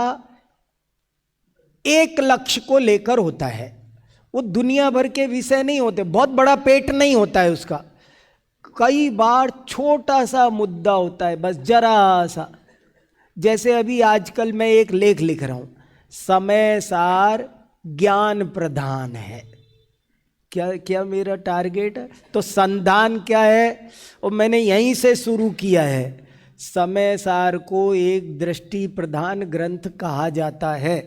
एक लक्ष्य को लेकर होता है। वो दुनिया भर के विषय नहीं होते, बहुत बड़ा पेट नहीं होता है उसका। कई बार छोटा सा मुद्दा होता है, बस जरा सा। जैसे अभी आजकल मैं एक लेख लिख रहा हूं, समय सार ज्ञान प्रधान है। क्या मेरा टारगेट है? तो संधान क्या है? और मैंने यहीं से शुरू किया है। समय सार को एक दृष्टि प्रधान ग्रंथ कहा जाता है,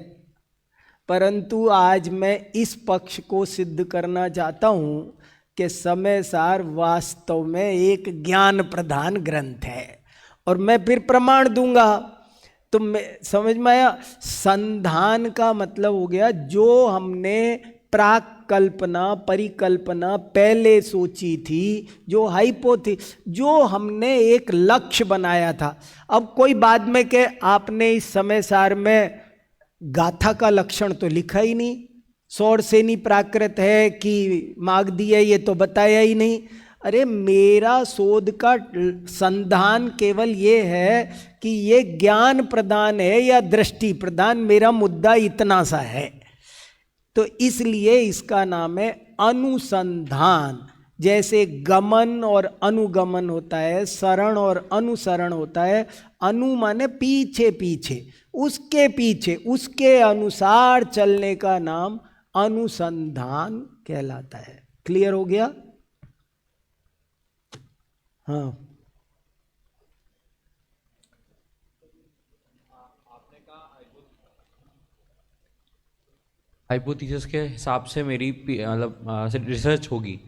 परंतु आज मैं इस पक्ष को सिद्ध करना चाहता हूं कि समय सार वास्तव में एक ज्ञान प्रधान ग्रंथ है, और मैं फिर प्रमाण दूंगा। तो मैं समझ में आया? संधान का मतलब हो गया जो हमने प्राक कल्पना, परिकल्पना पहले सोची थी, जो हाइपो थी, जो हमने एक लक्ष्य बनाया था। अब कोई बाद में के आपने इस समय सार में गाथा का लक्षण तो लिखा ही नहीं, सौरसेनी प्राकृत है कि मागधी है ये तो बताया ही नहीं। अरे मेरा शोध का संधान केवल ये है कि ये ज्ञान प्रदान है या दृष्टि प्रदान, मेरा मुद्दा इतना सा है। तो इसलिए इसका नाम है अनुसंधान। जैसे गमन और अनुगमन होता है, शरण और अनुसरण होता है। अनु माने पीछे पीछे, उसके पीछे, उसके अनुसार चलने का नाम अनुसंधान कहलाता है। क्लियर हो गया? हाँ, हाइपोथेसिस के हिसाब से मेरी मतलब रिसर्च होगी,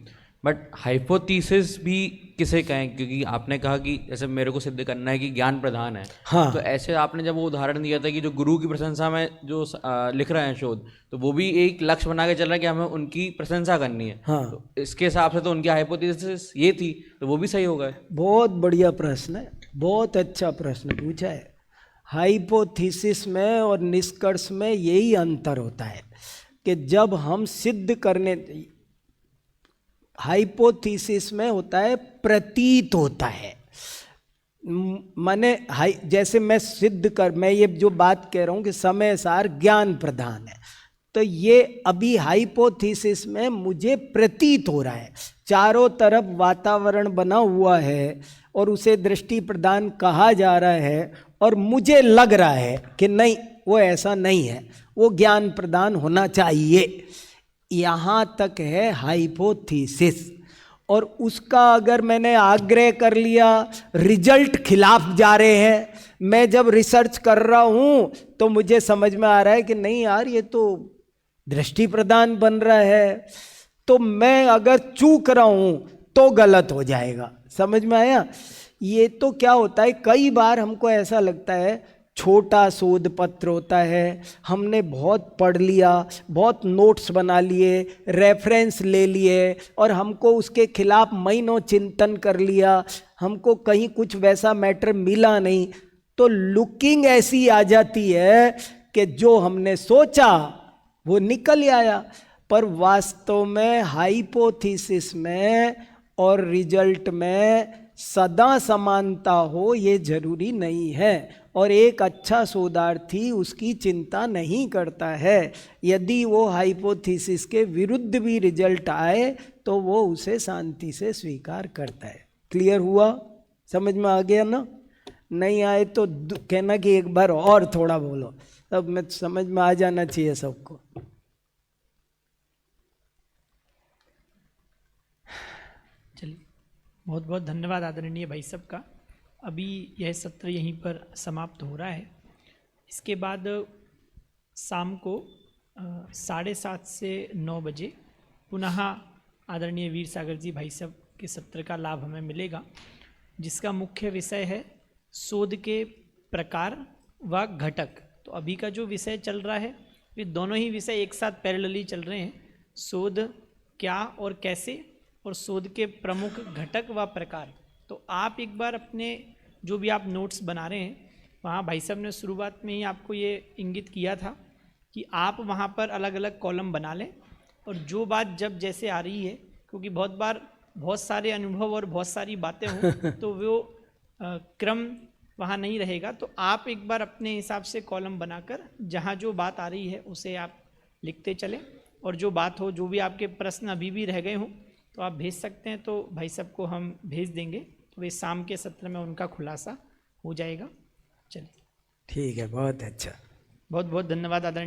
बट हाइपोथेसिस भी किसे कहें? क्योंकि आपने कहा कि जैसे मेरे को सिद्ध करना है कि ज्ञान प्रधान है। हाँ। तो ऐसे आपने जब वो उदाहरण दिया था कि जो गुरु की प्रशंसा में जो लिख रहे हैं शोध, तो वो भी एक लक्ष्य बना के चल रहा है कि हमें उनकी प्रशंसा करनी है। हाँ। तो इसके हिसाब से तो उनकी हाइपोथेसिस ये थी, तो वो भी सही होगा। बहुत बढ़िया प्रश्न है, बहुत अच्छा प्रश्न पूछा है। हाइपोथेसिस में और निष्कर्ष में यही अंतर होता है कि जब हम सिद्ध करने, हाइपोथेसिस में होता है प्रतीत होता है, माने जैसे मैं ये जो बात कह रहा हूं कि समय सार ज्ञान प्रधान है, तो ये अभी हाइपोथेसिस में मुझे प्रतीत हो रहा है, चारों तरफ वातावरण बना हुआ है और उसे दृष्टि प्रदान कहा जा रहा है, और मुझे लग रहा है कि नहीं, वो ऐसा नहीं है, वो ज्ञान प्रदान होना चाहिए। यहाँ तक है हाइपोथेसिस। और उसका अगर मैंने आग्रह कर लिया, रिजल्ट खिलाफ जा रहे हैं, मैं जब रिसर्च कर रहा हूँ तो मुझे समझ में आ रहा है कि नहीं यार, ये तो दृष्टि प्रदान बन रहा है, तो मैं अगर चूक रहा हूँ तो गलत हो जाएगा। समझ में आया? ये तो क्या होता है, कई बार हमको ऐसा लगता है, छोटा शोध पत्र होता है, हमने बहुत पढ़ लिया, बहुत नोट्स बना लिए, रेफरेंस ले लिए, और हमको उसके खिलाफ महीनों चिंतन कर लिया, हमको कहीं कुछ वैसा मैटर मिला नहीं, तो लुकिंग ऐसी आ जाती है कि जो हमने सोचा वो निकल आया। पर वास्तव में हाइपोथेसिस में और रिजल्ट में सदा समानता हो ये जरूरी नहीं है, और एक अच्छा शोधार्थी उसकी चिंता नहीं करता है। यदि वो हाइपोथेसिस के विरुद्ध भी रिजल्ट आए तो वो उसे शांति से स्वीकार करता है। क्लियर हुआ? समझ में आ गया ना? नहीं आए तो कहना कि एक बार और थोड़ा बोलो, तब मैं समझ में आ जाना चाहिए सबको। चलिए, बहुत बहुत धन्यवाद आदरणीय भाई साहब का। अभी यह सत्र यहीं पर समाप्त हो रहा है। इसके बाद शाम को 7:30 से 9 बजे पुनः आदरणीय वीर सागर जी भाई साहब के सत्र का लाभ हमें मिलेगा, जिसका मुख्य विषय है शोध के प्रकार व घटक। तो अभी का जो विषय चल रहा है, वे दोनों ही विषय एक साथ पैरेलली चल रहे हैं, शोध क्या और कैसे, और शोध के प्रमुख घटक व प्रकार। तो आप एक बार अपने जो भी आप नोट्स बना रहे हैं, वहाँ भाई साहब ने शुरुआत में ही आपको ये इंगित किया था कि आप वहाँ पर अलग अलग कॉलम बना लें, और जो बात जब जैसे आ रही है, क्योंकि बहुत बार बहुत सारे अनुभव और बहुत सारी बातें हों तो वो क्रम वहाँ नहीं रहेगा। तो आप एक बार अपने हिसाब से कॉलम बनाकर जहाँ जो बात आ रही है उसे आप लिखते चलें, और जो बात हो, जो भी आपके प्रश्न अभी भी रह गए हों तो आप भेज सकते हैं, तो भाई साहब को हम भेज देंगे, तो वे शाम के सत्र में उनका खुलासा हो जाएगा। चलिए, ठीक है, बहुत अच्छा। बहुत बहुत धन्यवाद आदरणीय